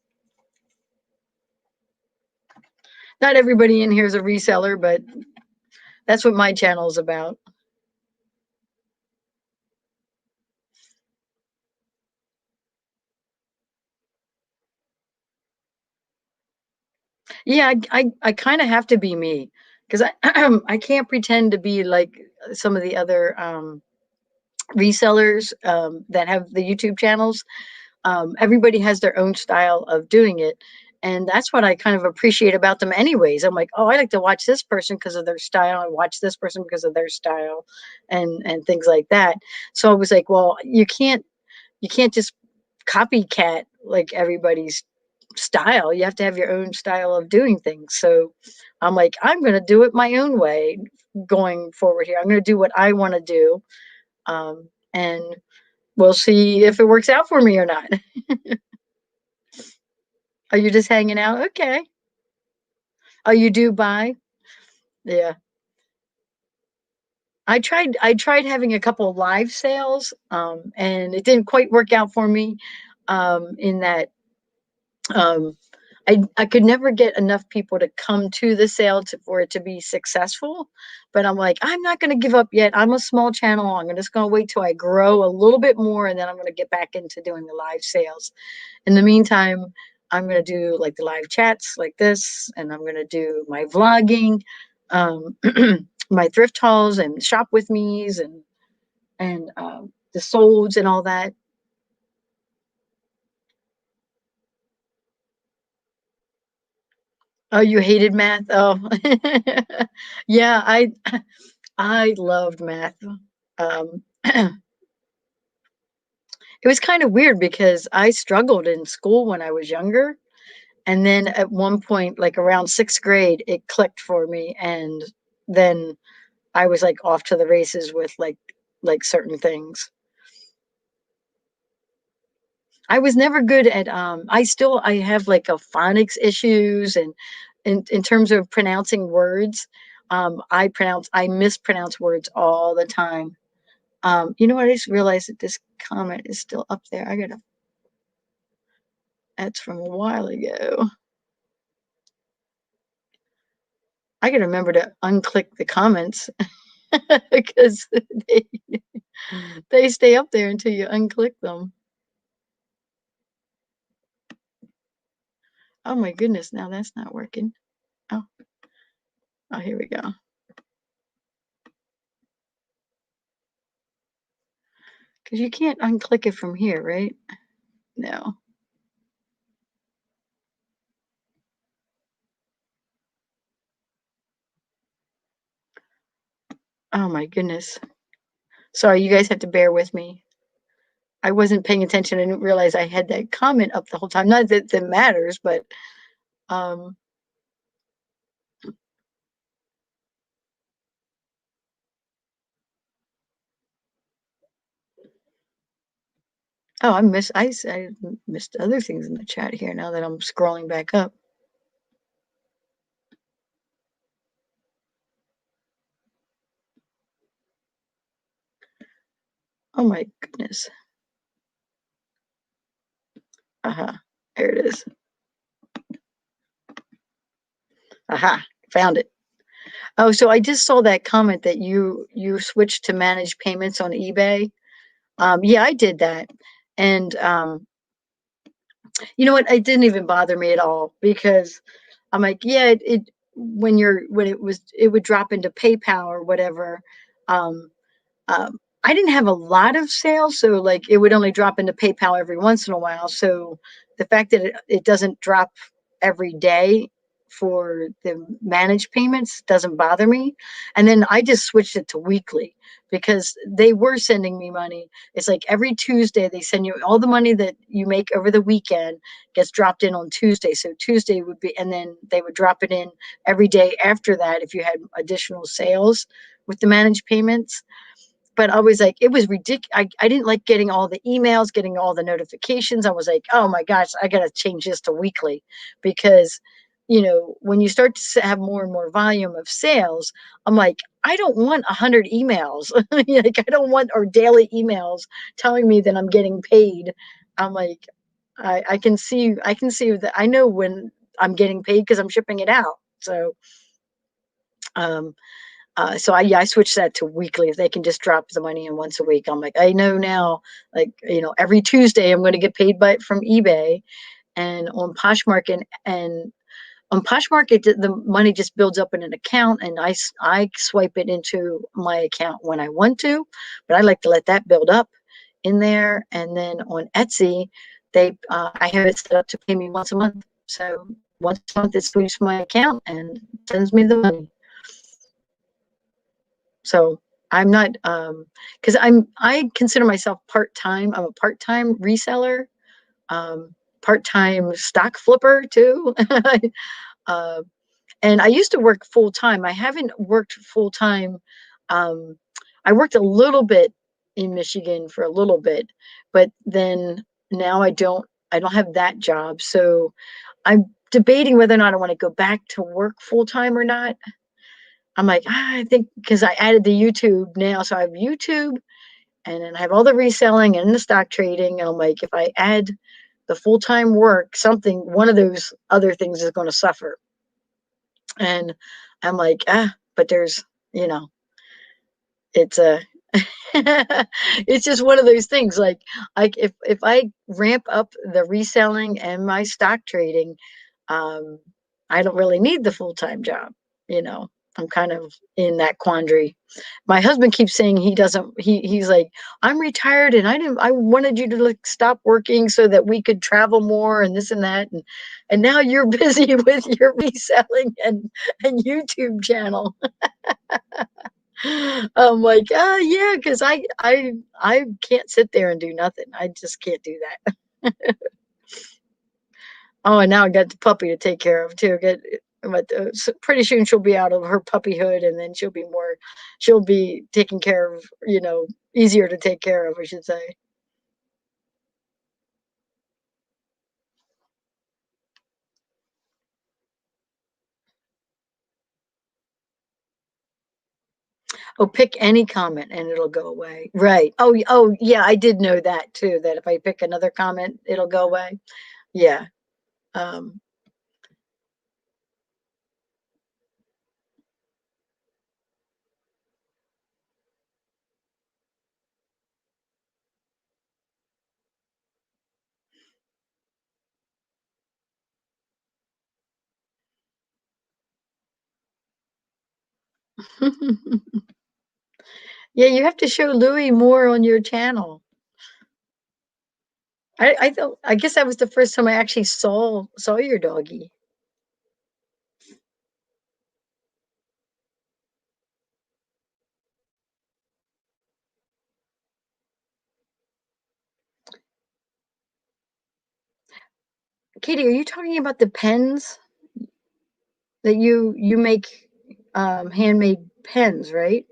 Not everybody in here is a reseller, but that's what my channel is about. Yeah, I kind of have to be me because I I can't pretend to be like some of the other resellers that have the YouTube channels. Everybody has their own style of doing it. And that's what I kind of appreciate about them, anyways. I'm like, oh, I like to watch this person because of their style. I watch this person because of their style, and things like that. So I was like, well, you can't just copycat like everybody's style. You have to have your own style of doing things. So I'm like, I'm going to do it my own way going forward here. I'm going to do what I want to do. And we'll see if it works out for me or not. Are you just hanging out? Okay. Oh, you do buy? Yeah. I tried having a couple of live sales, and it didn't quite work out for me, in that um, I could never get enough people to come to the sale for it to be successful. But I'm like, I'm not going to give up yet. I'm a small channel. I'm just going to wait till I grow a little bit more, and then I'm going to get back into doing the live sales. In the meantime, I'm going to do like the live chats like this, and I'm going to do my vlogging, um, my thrift hauls and shop with me's, and the solds and all that. Oh, you hated math? Oh, yeah. I loved math. It was kind of weird because I struggled in school when I was younger. And then at one point, like around sixth grade, it clicked for me. And then I was like off to the races with like certain things. I was never good at I have like a phonics issues, and in terms of pronouncing words, I mispronounce words all the time. You know what? I just realized that this comment is still up there. That's from a while ago. I gotta remember to unclick the comments because they stay up there until you unclick them. Oh my goodness, now that's not working. Oh, oh, here we go. Because you can't unclick it from here, right? No. Oh my goodness. Sorry, you guys have to bear with me. I wasn't paying attention. I didn't realize I had that comment up the whole time. Not that that matters, but um oh, I missed other things in the chat here now that I'm scrolling back up. Oh my goodness. Aha. There it is. Aha. Found it. Oh, so I just saw that comment that you switched to manage payments on eBay. Yeah, I did that. And you know what? It didn't even bother me at all because I'm like, yeah, when it would drop into PayPal or whatever. Um, I didn't have a lot of sales, so like it would only drop into PayPal every once in a while. So the fact that it doesn't drop every day for the managed payments doesn't bother me. And then I just switched it to weekly because they were sending me money. It's like every Tuesday they send you all the money that you make over the weekend gets dropped in on Tuesday. So Tuesday would be, and then they would drop it in every day after that if you had additional sales with the managed payments. But I was like, it was ridiculous. I didn't like getting all the emails, getting all the notifications. I was like, oh my gosh, I got to change this to weekly because, when you start to have more and more volume of sales, I'm like, I don't want 100 emails. Like, I don't want or daily emails telling me that I'm getting paid. I'm like, I can see that I know when I'm getting paid because I'm shipping it out. So, um, so I switched that to weekly. If they can just drop the money in once a week, I'm like, I know now, like, every Tuesday I'm going to get paid by from eBay and on Poshmark, and on Poshmark, the money just builds up in an account, and I swipe it into my account when I want to, but I like to let that build up in there. And then on Etsy, I have it set up to pay me once a month. So once a month, it sweeps my account and sends me the money. So I'm not, because I consider myself part time. I'm a part time reseller, part time stock flipper too. uh, and I used to work full time. I haven't worked full time. Um, I worked a little bit in Michigan for a little bit, but then now I don't have that job. So I'm debating whether or not I want to go back to work full time or not. I'm like, I think because I added the YouTube now. So I have YouTube and then I have all the reselling and the stock trading. And I'm like, if I add the full time work, one of those other things is going to suffer. And I'm like, but there's, you know, it's a, it's just one of those things. Like if I ramp up the reselling and my stock trading, um, I don't really need the full time job. You know, I'm kind of in that quandary. My husband keeps saying he doesn't. He's like, I'm retired, and I wanted you to like stop working so that we could travel more and this and that, and now you're busy with your reselling and YouTube channel. I'm like, yeah, because I can't sit there and do nothing. I just can't do that. Oh, and now I got the puppy to take care of too. But pretty soon she'll be out of her puppyhood, and then she'll be taken care of. Easier to take care of, I should say. Oh, pick any comment and it'll go away. Right. Oh, yeah. I did know that too. That if I pick another comment, it'll go away. Yeah. Um, yeah, you have to show Louis more on your channel. I guess that was the first time I actually saw your doggy. Katie, are you talking about the pens that you make, handmade pens, right?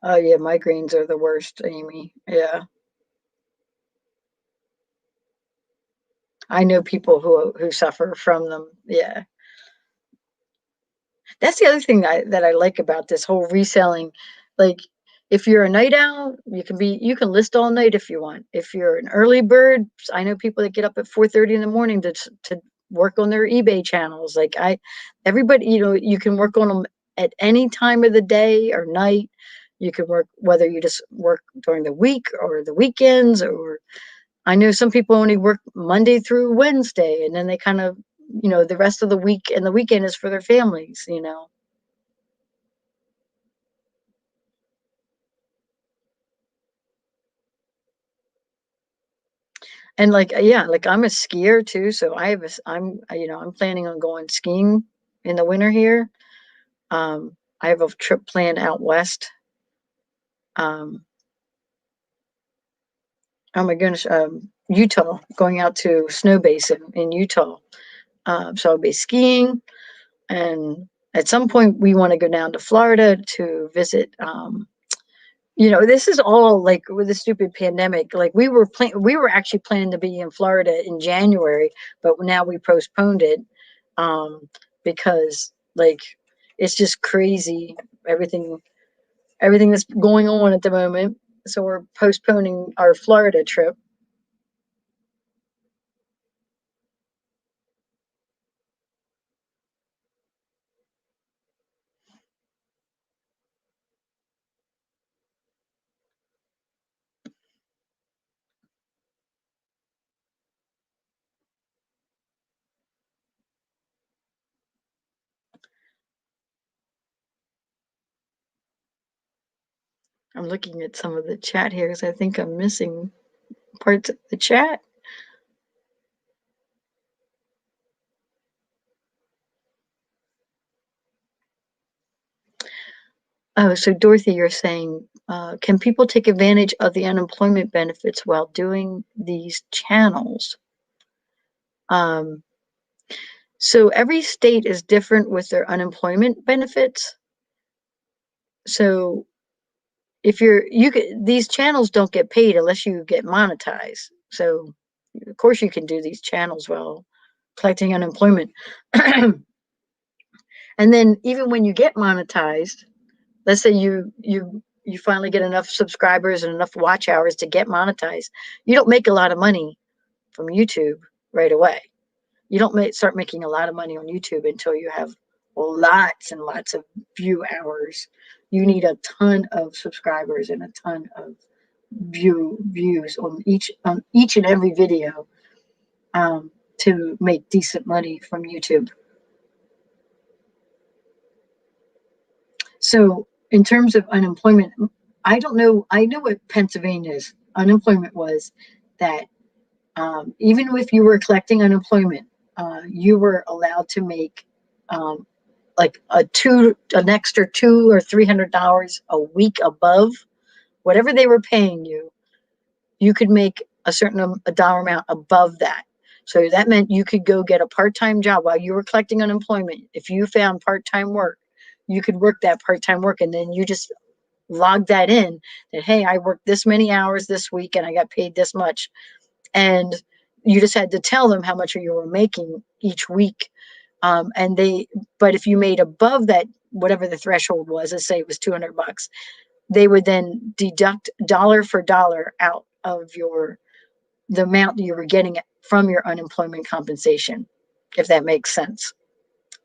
Oh yeah, migraines are the worst, Amy. Yeah. I know people who suffer from them. Yeah. That's the other thing that I like about this whole reselling. Like, if you're a night owl, you can list all night if you want. If you're an early bird, I know people that get up at 4:30 in the morning to work on their eBay channels. Everybody, you can work on them at any time of the day or night. You can work whether you just work during the week or the weekends, or I know some people only work Monday through Wednesday, and then they kind of, the rest of the week and the weekend is for their families. And yeah, like I'm a skier too, so I'm planning on going skiing in the winter here. I have a trip planned out west. Um, oh my goodness, Utah, going out to Snow Basin in Utah. So I'll be skiing, and at some point we want to go down to Florida to visit. This is all like with the stupid pandemic. Like we were actually planning to be in Florida in January, but now we postponed it, um, because like it's just crazy everything everything that's going on at the moment. So we're postponing our Florida trip. I'm looking at some of the chat here because I think I'm missing parts of the chat. Oh, so Dorothy, you're saying, can people take advantage of the unemployment benefits while doing these channels? Um, so every state is different with their unemployment benefits. So if these channels don't get paid unless you get monetized. So of course you can do these channels while collecting unemployment. And then even when you get monetized, let's say you finally get enough subscribers and enough watch hours to get monetized, you don't make a lot of money from YouTube right away. You don't start making a lot of money on YouTube until you have lots and lots of view hours. You need a ton of subscribers and a ton of views on each and every video, to make decent money from YouTube. So in terms of unemployment, I don't know. I know what Pennsylvania's unemployment was, that even if you were collecting unemployment, you were allowed to make, um, like an extra $200 or $300 a week above whatever they were paying you. You could make a dollar amount above that. So that meant you could go get a part-time job while you were collecting unemployment. If you found part-time work, you could work that part-time work, and then you just log that in, that, hey, I worked this many hours this week and I got paid this much. And you just had to tell them how much you were making each week. And but if you made above that, whatever the threshold was, let's say it was $200, they would then deduct dollar for dollar out of the amount that you were getting from your unemployment compensation, if that makes sense.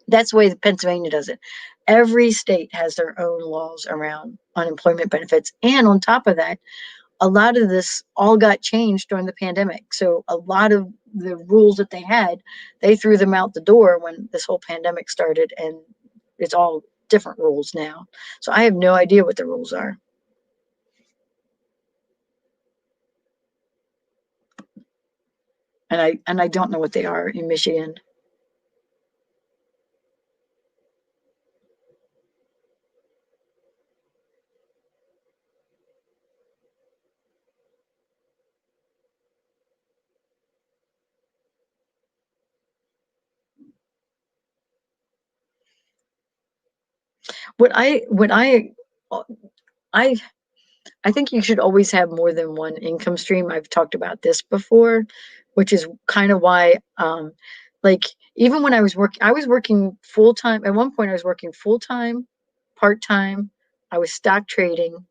That's the way Pennsylvania does it. Every state has their own laws around unemployment benefits. And on top of that, a lot of this all got changed during the pandemic. So a lot of the rules that they threw them out the door when this whole pandemic started, and it's all different rules now. So I have no idea what the rules are. And I don't know what they are in Michigan. What I I think you should always have more than one income stream. I've talked about this before, which is kind of why, like, even when I was working full time. At one point, I was working full time, part time. I was stock trading.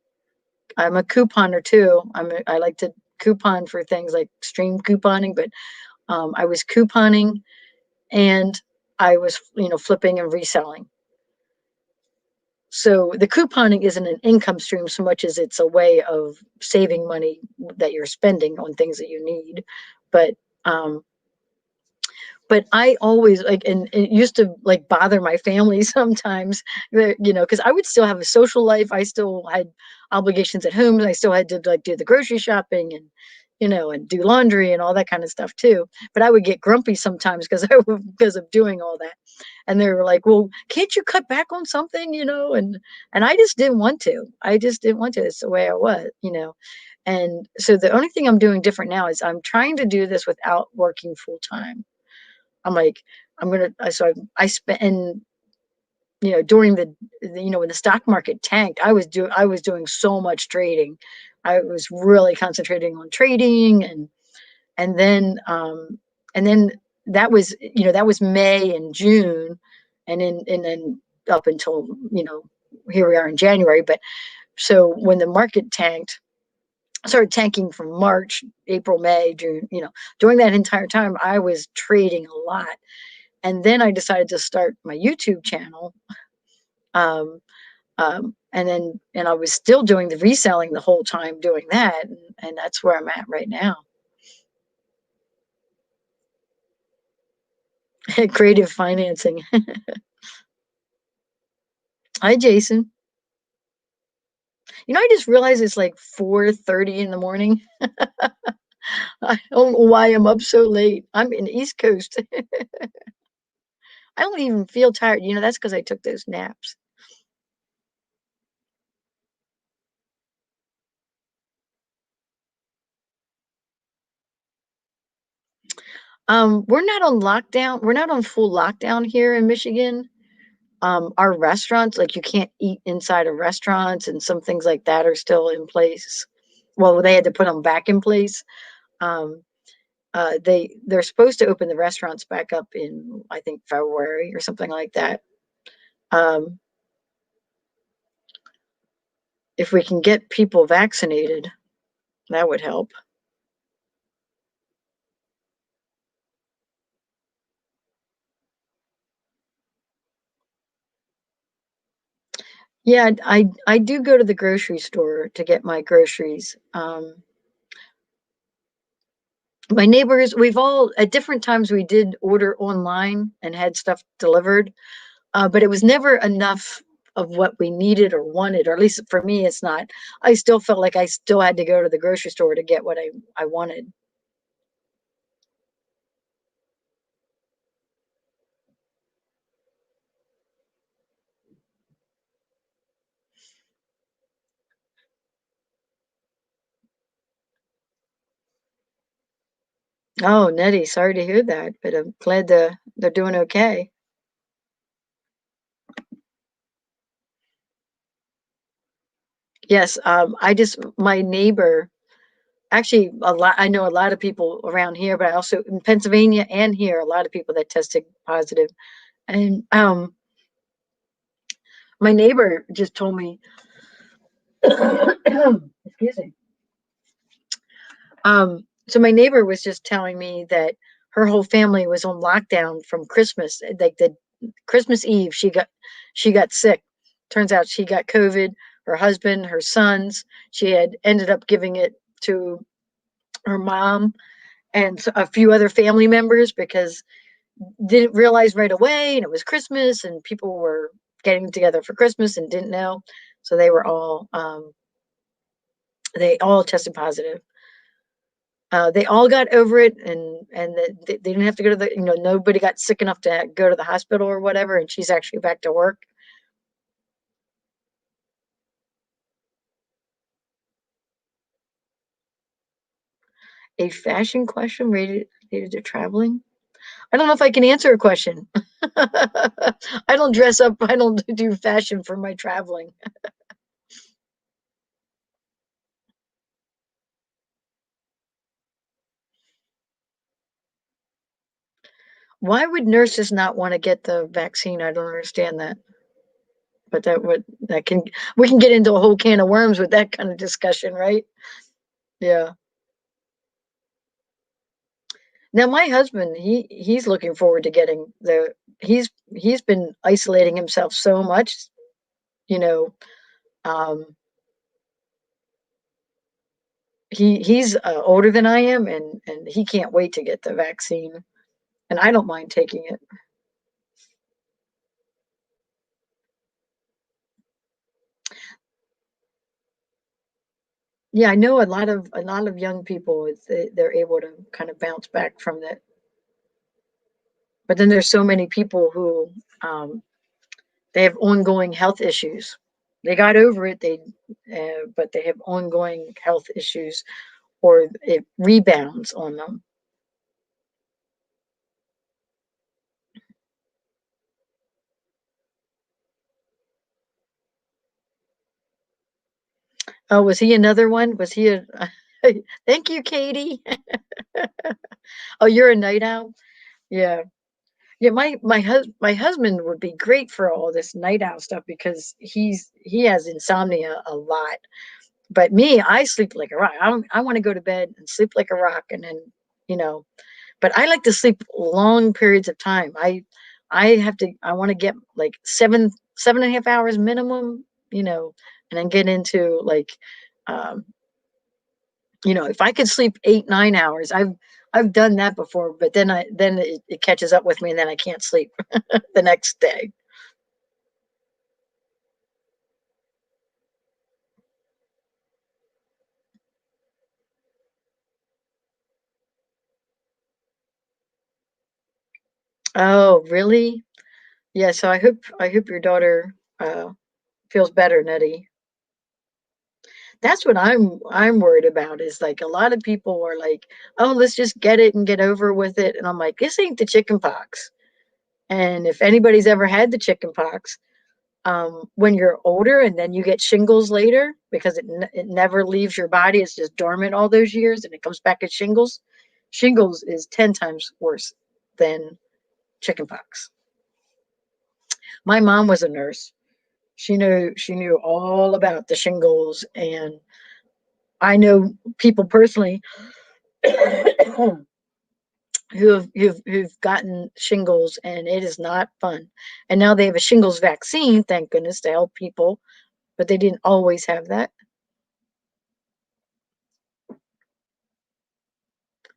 I'm a couponer too. I like to coupon for things like stream couponing, but I was couponing, and I was, flipping and reselling. So the couponing isn't an income stream so much as it's a way of saving money that you're spending on things that you need. But um, but I always like, and it used to like bother my family sometimes, because I would still have a social life. I still had obligations at home. I still had to like do the grocery shopping, and and do laundry and all that kind of stuff too. But I would get grumpy sometimes because of doing all that. And they were like, "Well, can't you cut back on something?" And I just didn't want to. I just didn't want to. It's the way I was. And so the only thing I'm doing different now is I'm trying to do this without working full time. I'm like, I'm gonna. So I spent, and during when the stock market tanked, I was doing so much trading. I was really concentrating on trading, and then and then that was May and June, and then up until here we are in January. But so when the market tanked, started tanking from March, April, May, June. During that entire time, I was trading a lot. And then I decided to start my YouTube channel. Um, and I was still doing the reselling the whole time doing that. And that's where I'm at right now. Creative financing. Hi, Jason. I just realized it's like 4:30 in the morning. I don't know why I'm up so late. I'm in the East Coast. I don't even feel tired. That's because I took those naps. We're not on lockdown. We're not on full lockdown here in Michigan. Our restaurants, like you can't eat inside of restaurants, and some things like that are still in place. Well, they had to put them back in place. Um, they're supposed to open the restaurants back up in, I think, February or something like that. Um, if we can get people vaccinated, that would help. Yeah, I do go to the grocery store to get my groceries. My neighbors, we've all at different times we did order online and had stuff delivered, but it was never enough of what we needed or wanted, or at least for me, it's not. I still felt like I still had to go to the grocery store to get what I wanted. Oh, Nettie, sorry to hear that, but I'm glad they're doing okay. Yes, my neighbor, actually a lot, I know a lot of people around here, but I also in Pennsylvania and here, a lot of people that tested positive. And my neighbor just told me, excuse me. So my neighbor was just telling me that her whole family was on lockdown from Christmas. Like the Christmas Eve, she got sick. Turns out she got COVID. Her husband, her sons. She had ended up giving it to her mom and a few other family members because didn't realize right away, and it was Christmas, and people were getting together for Christmas and didn't know, so they all tested positive. They all got over it, and they didn't have to go to nobody got sick enough to go to the hospital or whatever, and she's actually back to work. A fashion question related to traveling? I don't know if I can answer a question. I don't dress up. I don't do fashion for my traveling. Why would nurses not want to get the vaccine? I don't understand that. But that can we can get into a whole can of worms with that kind of discussion, right? Yeah. Now my husband, he's looking forward to getting the he's been isolating himself so much, you know. Um, he's older than I am, and he can't wait to get the vaccine, and I don't mind taking it. Yeah, I know a lot of young people, they're able to kind of bounce back from that, but then there's so many people who they have ongoing health issues. They got over it, but they have ongoing health issues, or it rebounds on them. Oh, was he another one? Was he a Thank you, Katie. Oh, you're a night owl? Yeah. Yeah, my husband would be great for all this night owl stuff because he has insomnia a lot. But me, I sleep like a rock. I want to go to bed and sleep like a rock, and then, you know, but I like to sleep long periods of time. I want to get like 7.5 hours minimum, and then get into like, um, if I could sleep 8, 9 hours, I've done that before, but then it catches up with me, and then I can't sleep the next day. Oh, really? Yeah. So I hope your daughter feels better, Nettie. That's what I'm worried about, is like a lot of people are like, "Oh, let's just get it and get over with it." And I'm like, "This ain't the chicken pox." And if anybody's ever had the chicken pox, when you're older and then you get shingles later, because it never leaves your body, it's just dormant all those years and it comes back as shingles. Shingles is 10 times worse than chicken pox. My mom was a nurse. She knew all about the shingles, and I know people personally who've gotten shingles, and it is not fun. And now they have a shingles vaccine, thank goodness, to help people, but they didn't always have that.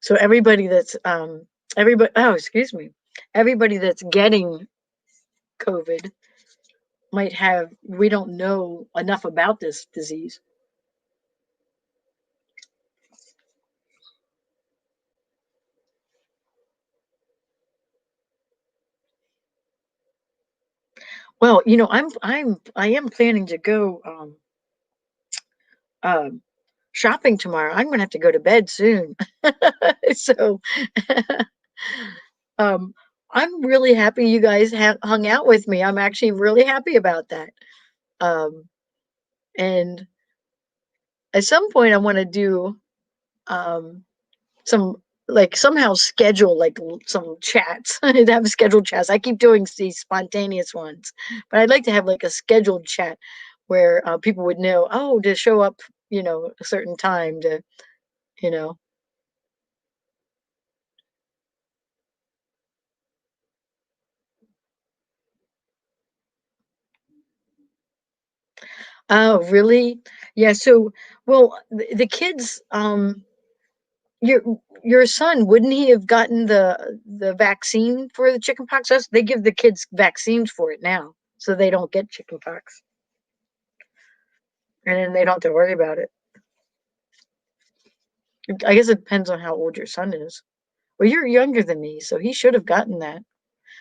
So everybody, oh, excuse me, everybody that's getting COVID might have, we don't know enough about this disease. Well, I am planning to go um shopping tomorrow. I'm gonna have to go to bed soon. So um I'm really happy you guys hung out with me. I'm actually really happy about that. Um and at some point I want to do um some, like, somehow schedule like some chats and have scheduled chats. I keep doing these spontaneous ones, but I'd like to have like a scheduled chat where people would know, oh, to show up, a certain time to, you know. Oh, really? Yeah. So, well, the kids, your your son, wouldn't he have gotten the vaccine for the chickenpox? They give the kids vaccines for it now, so they don't get chickenpox, and then they don't have to worry about it. I guess it depends on how old your son is. Well, you're younger than me, so he should have gotten that.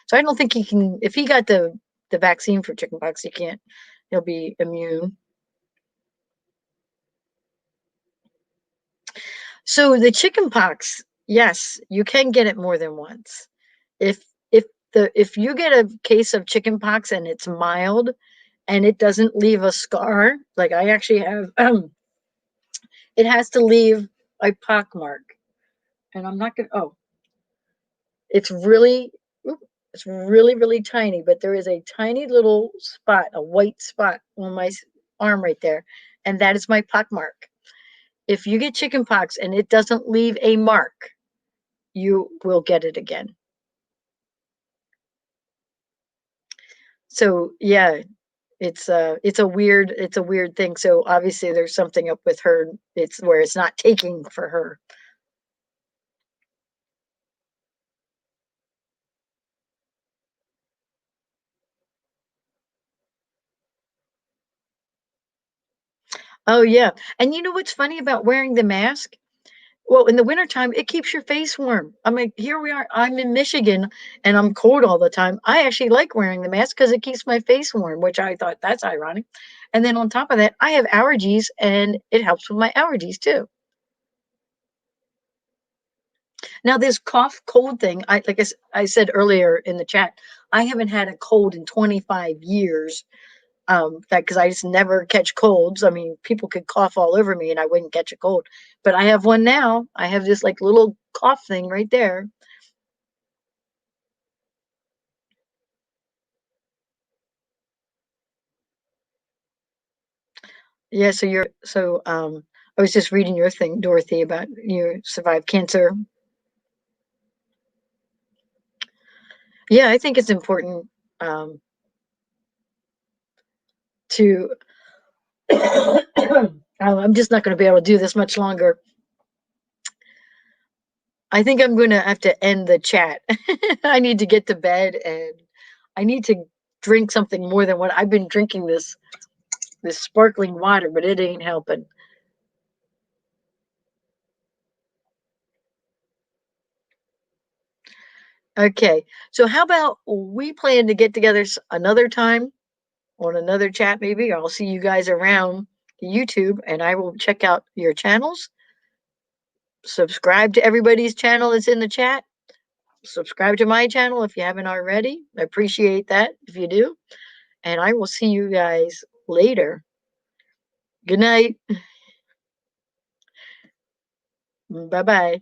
So I don't think he can. If he got the vaccine for chickenpox, he can't. He'll be immune. So the chickenpox, yes, you can get it more than once. If if you get a case of chickenpox and it's mild and it doesn't leave a scar, like I actually have, it has to leave a pock mark. And I'm not gonna. Oh, it's really, oop, it's really, really tiny, but there is a tiny little spot, a white spot on my arm right there, and that is my pock mark. If you get chickenpox and it doesn't leave a mark, you will get it again. So yeah, it's a weird thing. So obviously there's something up with her. It's where it's not taking for her. Oh yeah. And you know what's funny about wearing the mask? Well, in the wintertime, it keeps your face warm. I mean, here we are. I'm in Michigan and I'm cold all the time. I actually like wearing the mask because it keeps my face warm, which I thought that's ironic. And then on top of that, I have allergies and it helps with my allergies too. Now, this cough cold thing, I said earlier in the chat, I haven't had a cold in 25 years. That because I just never catch colds. I mean, people could cough all over me and I wouldn't catch a cold. But I have one now. I have this like little cough thing right there. Yeah, I was just reading your thing, Dorothy, about you survived cancer. Yeah, I think it's important um, to. I'm just not going to be able to do this much longer. I think I'm going to have to end the chat. I need to get to bed and I need to drink something more than what I've been drinking this sparkling water, but it ain't helping. Okay, so how about we plan to get together another time on another chat, maybe? I'll see you guys around YouTube and I will check out your channels. Subscribe to everybody's channel that's in the chat. Subscribe to my channel if you haven't already. I appreciate that if you do. And I will see you guys later. Good night. Bye bye.